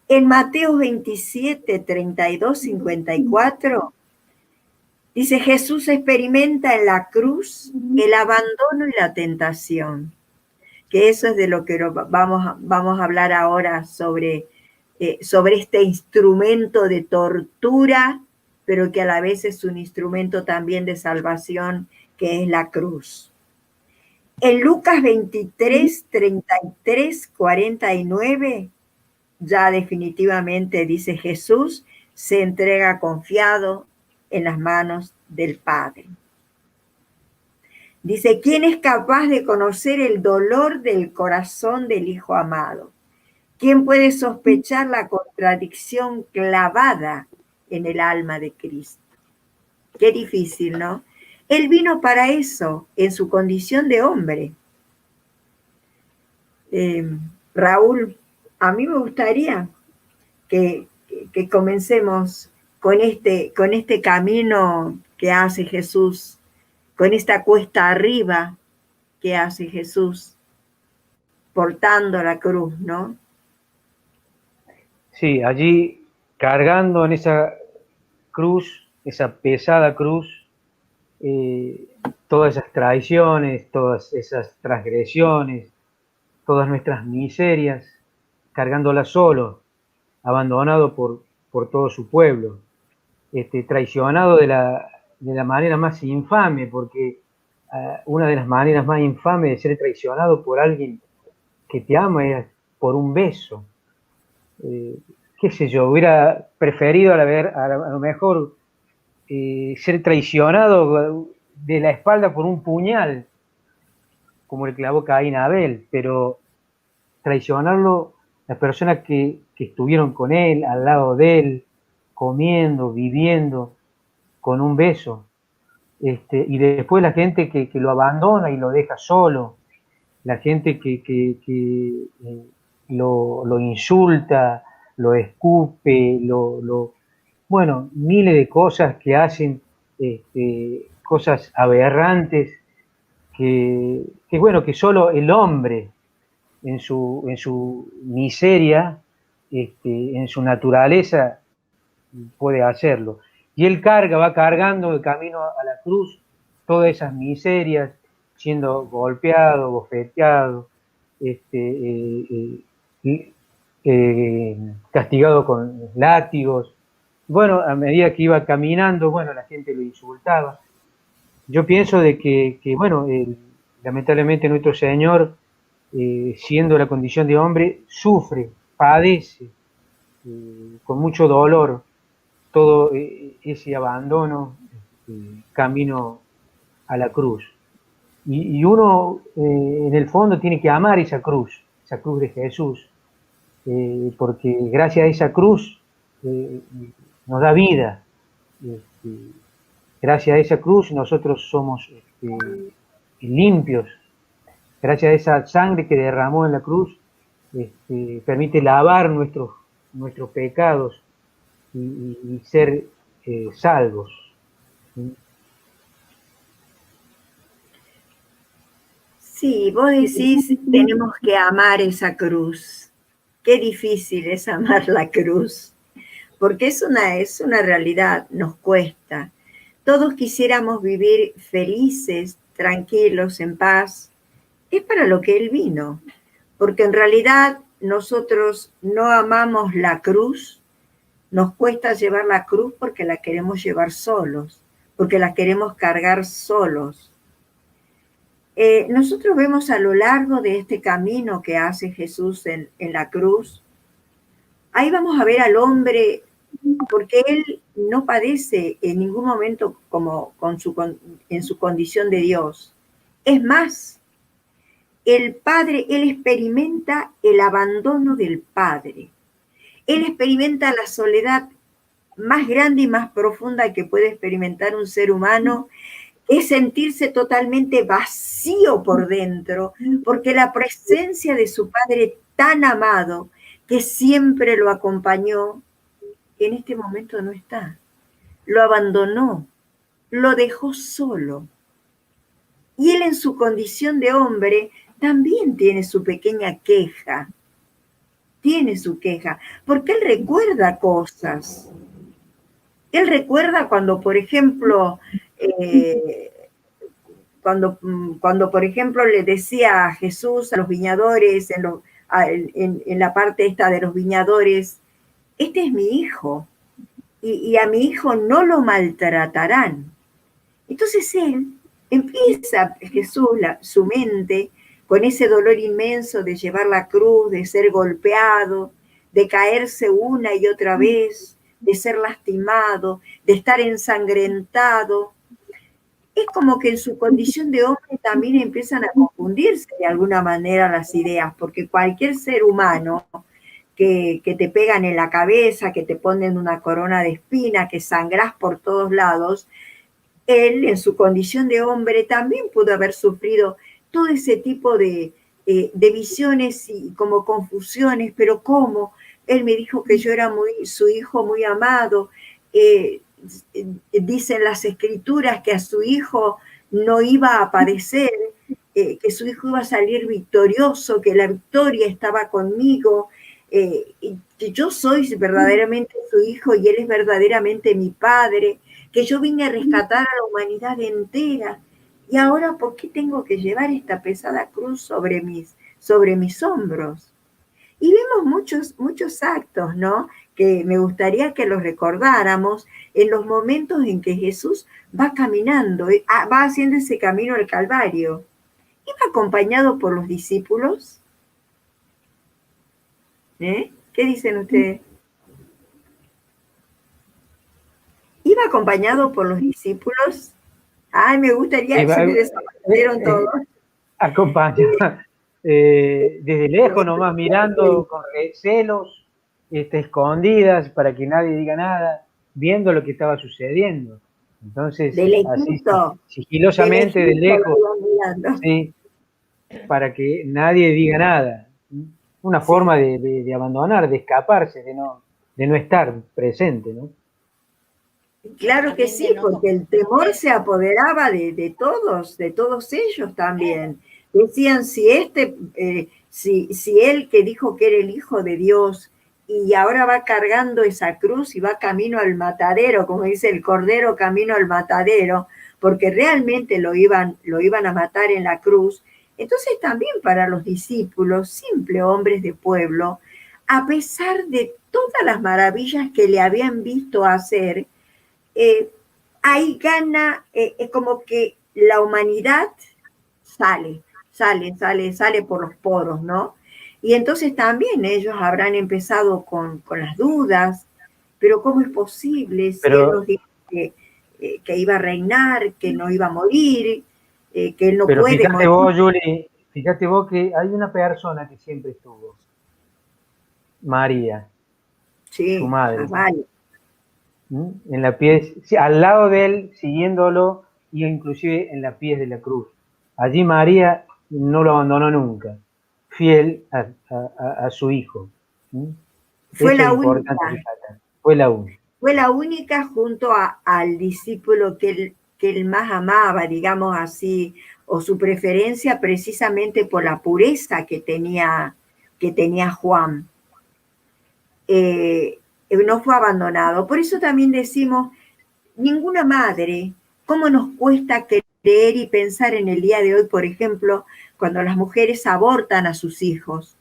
En Mateo 27, 32, 54, dice Jesús experimenta en la cruz el abandono y la tentación. Que eso es de lo que vamos a hablar ahora sobre este instrumento de tortura, pero que a la vez es un instrumento también de salvación, que es la cruz. En Lucas 23, 33, 49, ya definitivamente dice Jesús, se entrega confiado en las manos del Padre. Dice, ¿quién es capaz de conocer el dolor del corazón del Hijo amado? ¿Quién puede sospechar la contradicción clavada en el alma de Cristo? Qué difícil, ¿no? Él vino para eso, en su condición de hombre. Raúl, a mí me gustaría que comencemos con este camino que hace Jesús, con esta cuesta arriba que hace Jesús, portando la cruz, ¿no? Sí, allí cargando en esa cruz, esa pesada cruz, eh, todas esas traiciones, todas esas transgresiones, todas nuestras miserias, cargándolas solo, abandonado por todo su pueblo, traicionado de la manera más infame, porque una de las maneras más infames de ser traicionado por alguien que te ama es por un beso. Qué sé yo, hubiera preferido a lo mejor ser traicionado de la espalda por un puñal, como el clavó Caín a Abel, pero traicionarlo las personas que estuvieron con él, al lado de él, comiendo, viviendo, con un beso. Y después la gente que lo abandona y lo deja solo, la gente que lo insulta, lo escupe, bueno, miles de cosas que hacen, cosas aberrantes, bueno, que solo el hombre en su miseria, en su naturaleza, puede hacerlo. Y él va cargando de camino a la cruz todas esas miserias, siendo golpeado, bofeteado, castigado con látigos. Bueno, a medida que iba caminando, bueno, la gente lo insultaba. Yo pienso de que bueno, lamentablemente nuestro Señor, siendo la condición de hombre, sufre, padece, con mucho dolor, todo ese abandono, camino a la cruz. Y uno, en el fondo, tiene que amar esa cruz de Jesús, porque gracias a esa cruz nos da vida. Gracias a esa cruz nosotros somos limpios. Gracias a esa sangre que derramó en la cruz, permite lavar nuestros pecados y ser salvos. Sí, vos decís, tenemos que amar esa cruz. Qué difícil es amar la cruz, porque es una realidad, nos cuesta. Todos quisiéramos vivir felices, tranquilos, en paz. Es para lo que Él vino, porque en realidad nosotros no amamos la cruz, nos cuesta llevar la cruz porque la queremos llevar solos, porque la queremos cargar solos. Nosotros vemos a lo largo de este camino que hace Jesús en la cruz, ahí vamos a ver al hombre, porque Él no padece en ningún momento como en su condición de Dios. Es más, el Padre, Él experimenta el abandono del Padre. Él experimenta la soledad más grande y más profunda que puede experimentar un ser humano, es sentirse totalmente vacío por dentro, porque la presencia de su Padre tan amado, que siempre lo acompañó, en este momento no está. Lo abandonó, lo dejó solo. Y él en su condición de hombre también tiene su pequeña queja. Tiene su queja, porque él recuerda cosas. Él recuerda cuando, por ejemplo, cuando, por ejemplo, le decía a Jesús, a los viñadores, en la parte esta de los viñadores, este es mi hijo, y a mi hijo no lo maltratarán. Entonces él empieza, Jesús, su mente, con ese dolor inmenso de llevar la cruz, de ser golpeado, de caerse una y otra vez, de ser lastimado, de estar ensangrentado. Es como que en su condición de hombre también empiezan a confundirse de alguna manera las ideas, porque cualquier ser humano que te pegan en la cabeza, que te ponen una corona de espina, que sangrás por todos lados, él en su condición de hombre también pudo haber sufrido todo ese tipo de visiones y como confusiones, pero ¿cómo? Él me dijo que yo era su hijo muy amado, dicen las escrituras que a su hijo no iba a padecer, que su hijo iba a salir victorioso, que la victoria estaba conmigo, que yo soy verdaderamente su hijo y él es verdaderamente mi padre, que yo vine a rescatar a la humanidad entera. Y ahora, ¿por qué tengo que llevar esta pesada cruz sobre mis hombros? Y vemos muchos actos, ¿no? Que me gustaría que los recordáramos en los momentos en que Jesús va caminando, va haciendo ese camino al Calvario. Iba acompañado por los discípulos. ¿Qué dicen ustedes? Iba acompañado por los discípulos. Ay, me gustaría, se me desaparecieron todos. Acompaña desde lejos nomás, mirando con recelos, escondidas para que nadie diga nada, viendo lo que estaba sucediendo. Entonces, así sigilosamente de lejos, sí, para que nadie diga nada. Una forma de abandonar, de escaparse, de no estar presente, ¿no? Claro que sí, porque el temor se apoderaba de todos ellos también. Decían, si él que dijo que era el Hijo de Dios y ahora va cargando esa cruz y va camino al matadero, como dice el Cordero camino al matadero, porque realmente lo iban a matar en la cruz, entonces también para los discípulos, simples hombres de pueblo, a pesar de todas las maravillas que le habían visto hacer, ahí gana, como que la humanidad sale por los poros, ¿no? Y entonces también ellos habrán empezado con las dudas, pero ¿cómo es posible si él nos dijo que iba a reinar, que no iba a morir, que él no puede fíjate morir? Vos, Juli, fíjate vos que hay una persona que siempre estuvo, María, su madre. Vale. En la pies, al lado de él, siguiéndolo, y inclusive en la pies de la cruz. Allí María no lo abandonó nunca, fiel a su hijo. Fue la única. Fue la única. Fue la única junto al discípulo que él más amaba, digamos así, o su preferencia precisamente por la pureza que tenía Juan. No fue abandonado. Por eso también decimos, ninguna madre, ¿cómo nos cuesta creer y pensar en el día de hoy, por ejemplo, cuando las mujeres abortan a sus hijos?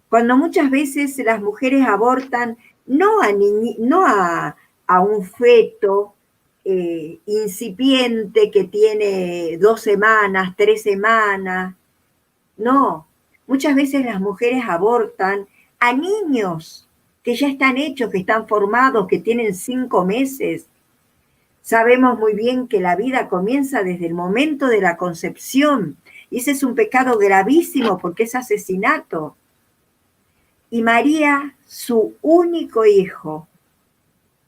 Cuando muchas veces las mujeres abortan no a un feto incipiente que tiene 2 semanas, 3 semanas, no. Muchas veces las mujeres abortan a niños que ya están hechos, que están formados, que tienen 5 meses. Sabemos muy bien que la vida comienza desde el momento de la concepción, y ese es un pecado gravísimo porque es asesinato. Y María, su único hijo,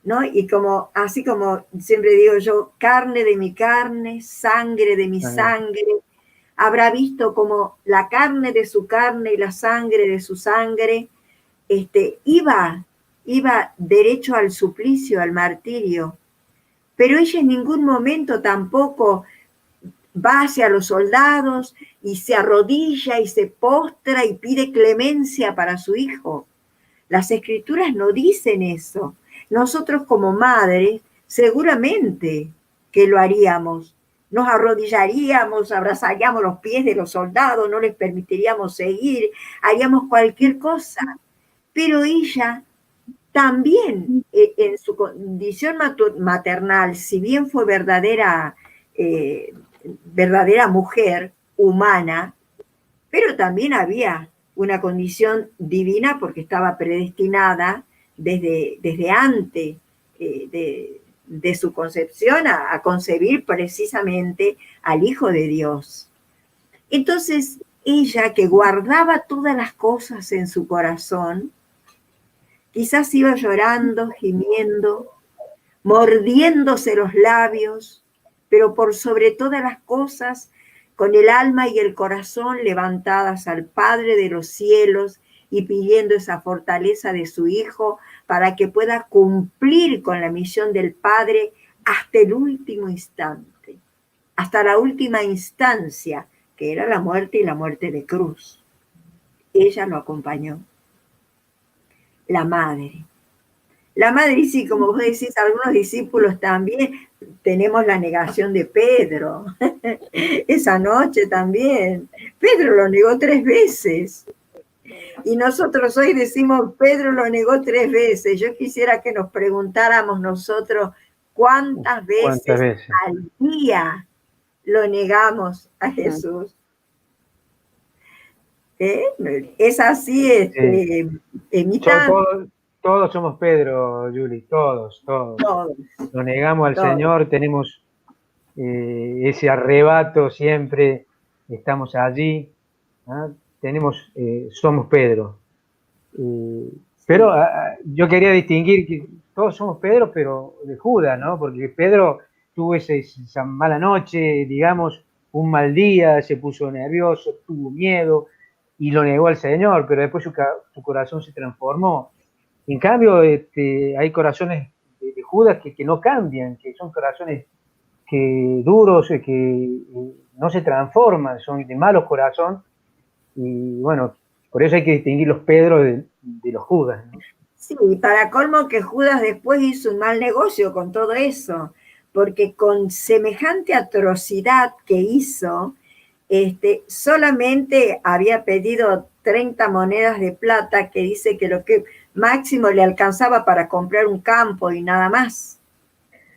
¿no? Y así como siempre digo yo, carne de mi carne, sangre de mi sangre, habrá visto como la carne de su carne y la sangre de su sangre, iba derecho al suplicio, al martirio. Pero ella en ningún momento tampoco va hacia los soldados y se arrodilla y se postra y pide clemencia para su hijo. Las escrituras no dicen eso. Nosotros como madres seguramente que lo haríamos. Nos arrodillaríamos, abrazaríamos los pies de los soldados, no les permitiríamos seguir, haríamos cualquier cosa. Pero ella también, en su condición maternal, si bien fue verdadera mujer humana, pero también había una condición divina porque estaba predestinada desde antes de su concepción a concebir precisamente al Hijo de Dios. Entonces, ella que guardaba todas las cosas en su corazón, quizás iba llorando, gimiendo, mordiéndose los labios, pero por sobre todas las cosas, con el alma y el corazón levantadas al Padre de los cielos y pidiendo esa fortaleza de su Hijo para que pueda cumplir con la misión del Padre hasta el último instante, hasta la última instancia, que era la muerte y la muerte de cruz. Ella lo acompañó. la madre. La madre, y sí, como vos decís, algunos discípulos también, tenemos la negación de Pedro. Esa noche también. Pedro lo negó 3 veces. Y nosotros hoy decimos, Pedro lo negó 3 veces. Yo quisiera que nos preguntáramos nosotros cuántas ¿Cuántas veces veces? al día lo negamos a Jesús. Es así, Sí. Emita. Todos somos Pedro, Juli, todos. Todos. Lo negamos al Todos. Señor, tenemos ese arrebato siempre, estamos allí, ¿ah? Somos Pedro. Pero yo quería distinguir que todos somos Pedro, pero de Judas, ¿no? Porque Pedro tuvo esa mala noche, digamos, un mal día, se puso nervioso, tuvo miedo y lo negó al Señor, pero después su corazón se transformó. En cambio, hay corazones de Judas que no cambian, que son corazones duros, que no se transforman, son de malos corazón, y bueno, por eso hay que distinguir los Pedros de los Judas, ¿no? Sí, y para colmo que Judas después hizo un mal negocio con todo eso, porque con semejante atrocidad que hizo, solamente había pedido 30 monedas de plata, que dice que lo que máximo le alcanzaba para comprar un campo y nada más.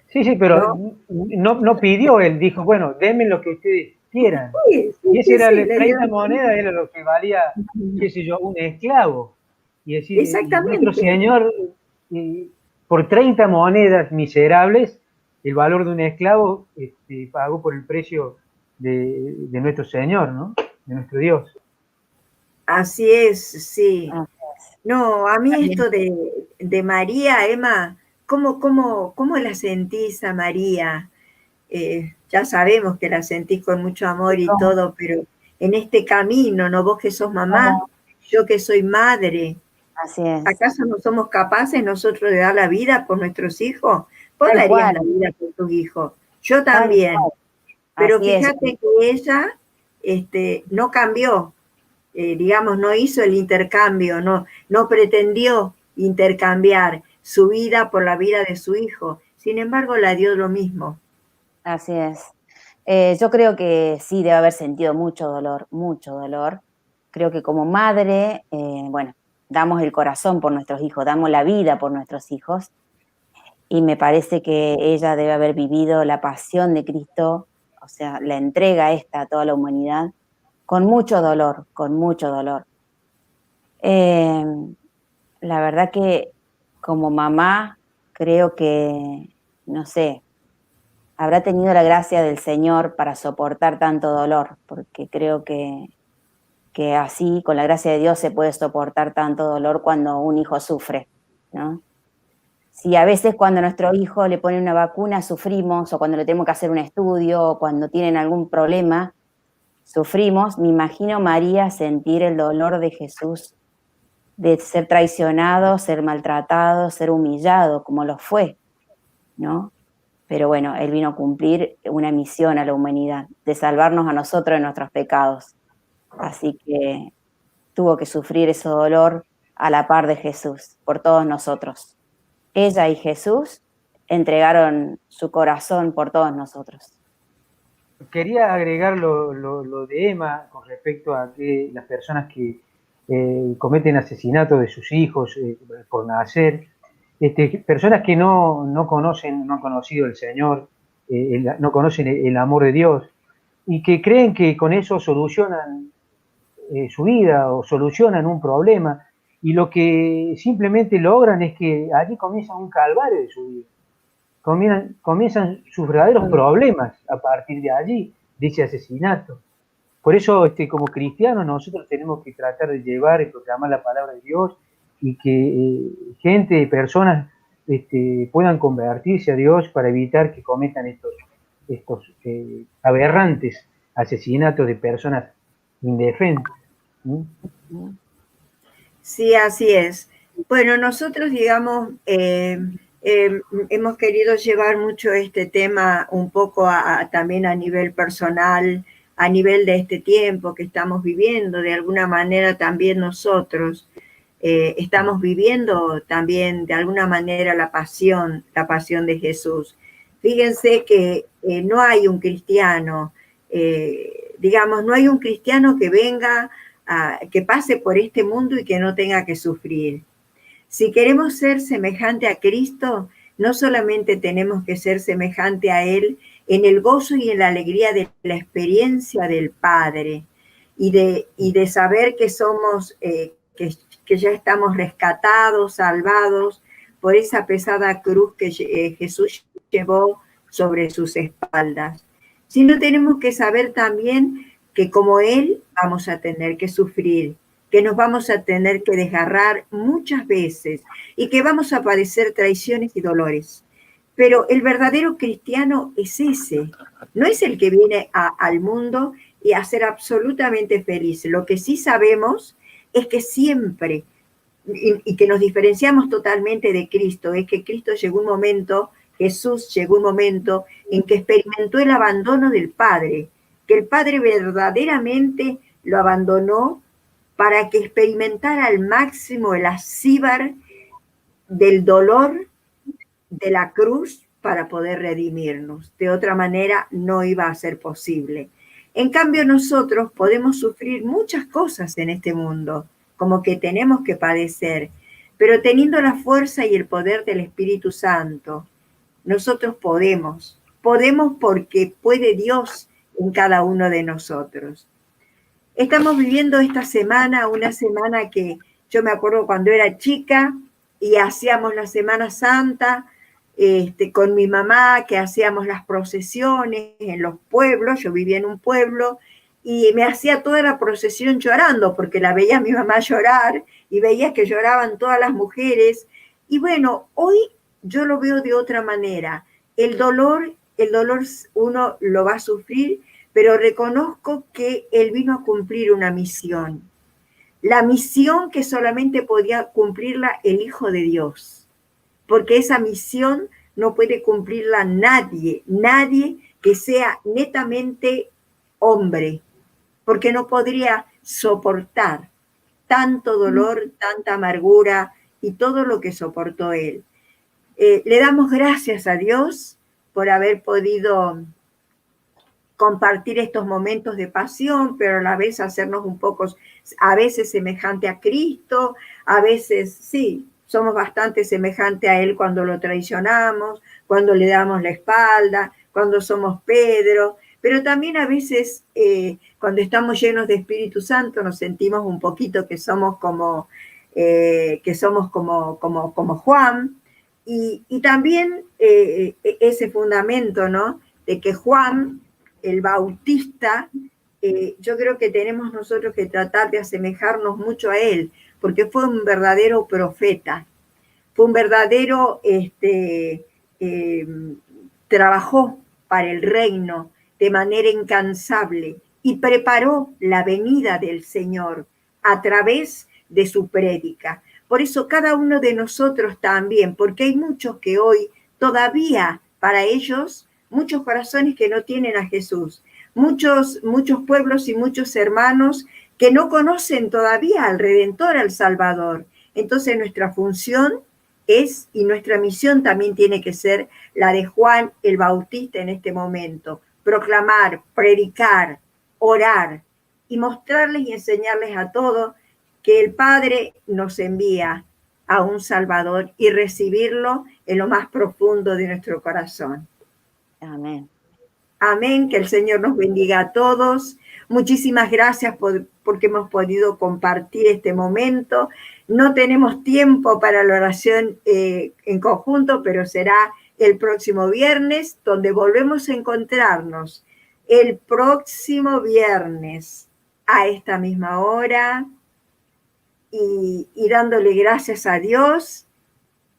Sí, pero no pidió, él dijo, bueno, denme lo que ustedes quieran. Sí, y ese era, sí, 30 monedas era lo que valía, qué sé yo, un esclavo. Y decir, exactamente. nuestro Señor, por 30 monedas miserables, el valor de un esclavo, pagó por el precio de nuestro Señor, ¿no? De nuestro Dios. Así es, sí. No, a mí esto de María, Emma, ¿cómo la sentís a María? Ya sabemos que la sentís con mucho amor y todo, pero en este camino, ¿no? Vos que sos mamá, yo que soy madre. Así es. ¿Acaso no somos capaces nosotros de dar la vida por nuestros hijos? Vos Tal darías cual. la vida por tus hijos. Yo Tal también. cual. Pero Así es. fíjate que ella no cambió, digamos, no hizo el intercambio, no pretendió intercambiar su vida por la vida de su hijo. Sin embargo, la dio lo mismo. Así es. Yo creo que sí debe haber sentido mucho dolor, mucho dolor. Creo que como madre, bueno, damos el corazón por nuestros hijos, damos la vida por nuestros hijos, y me parece que ella debe haber vivido la pasión de Cristo, o sea, la entrega esta a toda la humanidad, con mucho dolor, con mucho dolor. La verdad que como mamá creo que, no sé, habrá tenido la gracia del Señor para soportar tanto dolor, porque creo que así, con la gracia de Dios, se puede soportar tanto dolor cuando un hijo sufre, ¿no? Si a veces cuando a nuestro hijo le ponen una vacuna sufrimos, o cuando le tenemos que hacer un estudio, o cuando tienen algún problema, sufrimos, me imagino María sentir el dolor de Jesús, de ser traicionado, ser maltratado, ser humillado, como lo fue, ¿no? Pero bueno, Él vino a cumplir una misión a la humanidad, de salvarnos a nosotros de nuestros pecados. Así que tuvo que sufrir ese dolor a la par de Jesús, por todos nosotros. Ella y Jesús entregaron su corazón por todos nosotros. Quería agregar lo de Emma con respecto a que las personas que cometen asesinato de sus hijos por nacer, personas que no conocen, no han conocido el Señor, no conocen el amor de Dios, y que creen que con eso solucionan su vida o solucionan un problema, y lo que simplemente logran es que allí comienza un calvario de su vida. Comienzan sus verdaderos problemas a partir de allí, de ese asesinato. Por eso, como cristianos, nosotros tenemos que tratar de llevar y proclamar la palabra de Dios, y que personas, puedan convertirse a Dios para evitar que cometan estos aberrantes asesinatos de personas indefensas. ¿Mm? Sí, así es. Bueno, nosotros, digamos, hemos querido llevar mucho este tema un poco también a nivel personal, a nivel de este tiempo que estamos viviendo, de alguna manera también nosotros. estamos viviendo también de alguna manera la pasión de Jesús. Fíjense que no hay un cristiano, no hay un cristiano que venga, que pase por este mundo y que no tenga que sufrir. Si queremos ser semejante a Cristo, no solamente tenemos que ser semejante a Él en el gozo y en la alegría de la experiencia del Padre y de saber que somos, que ya estamos rescatados, salvados por esa pesada cruz que Jesús llevó sobre sus espaldas, sino tenemos que saber también que como Él vamos a tener que sufrir, que nos vamos a tener que desgarrar muchas veces y que vamos a padecer traiciones y dolores. Pero el verdadero cristiano es ese, no es el que viene al mundo y a ser absolutamente feliz. Lo que sí sabemos es que siempre, y que nos diferenciamos totalmente de Cristo, es que Cristo llegó un momento, Jesús llegó un momento en que experimentó el abandono del Padre, que el Padre verdaderamente lo abandonó para que experimentara al máximo el acíbar del dolor de la cruz para poder redimirnos. De otra manera no iba a ser posible. En cambio nosotros podemos sufrir muchas cosas en este mundo, como que tenemos que padecer, pero teniendo la fuerza y el poder del Espíritu Santo, nosotros podemos porque puede Dios en cada uno de nosotros. Estamos viviendo esta semana, una semana que yo me acuerdo cuando era chica y hacíamos la Semana Santa con mi mamá, que hacíamos las procesiones en los pueblos. Yo vivía en un pueblo y me hacía toda la procesión llorando porque la veía a mi mamá llorar y veía que lloraban todas las mujeres. Y bueno, hoy yo lo veo de otra manera. El dolor uno lo va a sufrir, pero reconozco que Él vino a cumplir una misión. La misión que solamente podía cumplirla el Hijo de Dios. Porque esa misión no puede cumplirla nadie que sea netamente hombre, porque no podría soportar tanto dolor, tanta amargura y todo lo que soportó Él. Le damos gracias a Dios por haber podido compartir estos momentos de pasión, pero a la vez hacernos un poco, a veces semejante a Cristo, a veces sí, somos bastante semejante a Él cuando lo traicionamos, cuando le damos la espalda, cuando somos Pedro, pero también a veces cuando estamos llenos de Espíritu Santo nos sentimos un poquito que somos como Juan, y también ese fundamento, ¿no? De que Juan, el Bautista, yo creo que tenemos nosotros que tratar de asemejarnos mucho a él, porque fue un verdadero profeta, fue un verdadero, trabajó para el reino de manera incansable y preparó la venida del Señor a través de su prédica. Por eso cada uno de nosotros también, porque hay muchos que hoy todavía para ellos, muchos corazones que no tienen a Jesús, muchos pueblos y muchos hermanos que no conocen todavía al Redentor, al Salvador. Entonces nuestra función es, y nuestra misión también tiene que ser la de Juan el Bautista en este momento, proclamar, predicar, orar y mostrarles y enseñarles a todos que el Padre nos envía a un Salvador y recibirlo en lo más profundo de nuestro corazón. Amén. Amén, que el Señor nos bendiga a todos. Muchísimas gracias porque hemos podido compartir este momento. No tenemos tiempo para la oración en conjunto, pero será el próximo viernes, donde volvemos a encontrarnos el próximo viernes a esta misma hora y dándole gracias a Dios.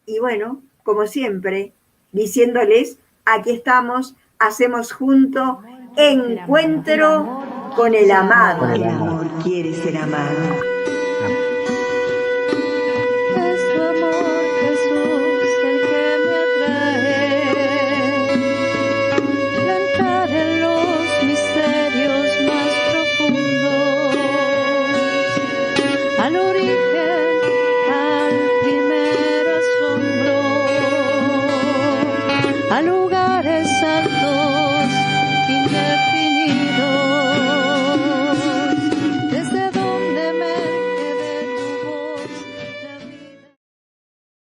Y bueno, como siempre, diciéndoles, aquí estamos, hacemos juntos encuentro con el amado. El amor quiere ser amado.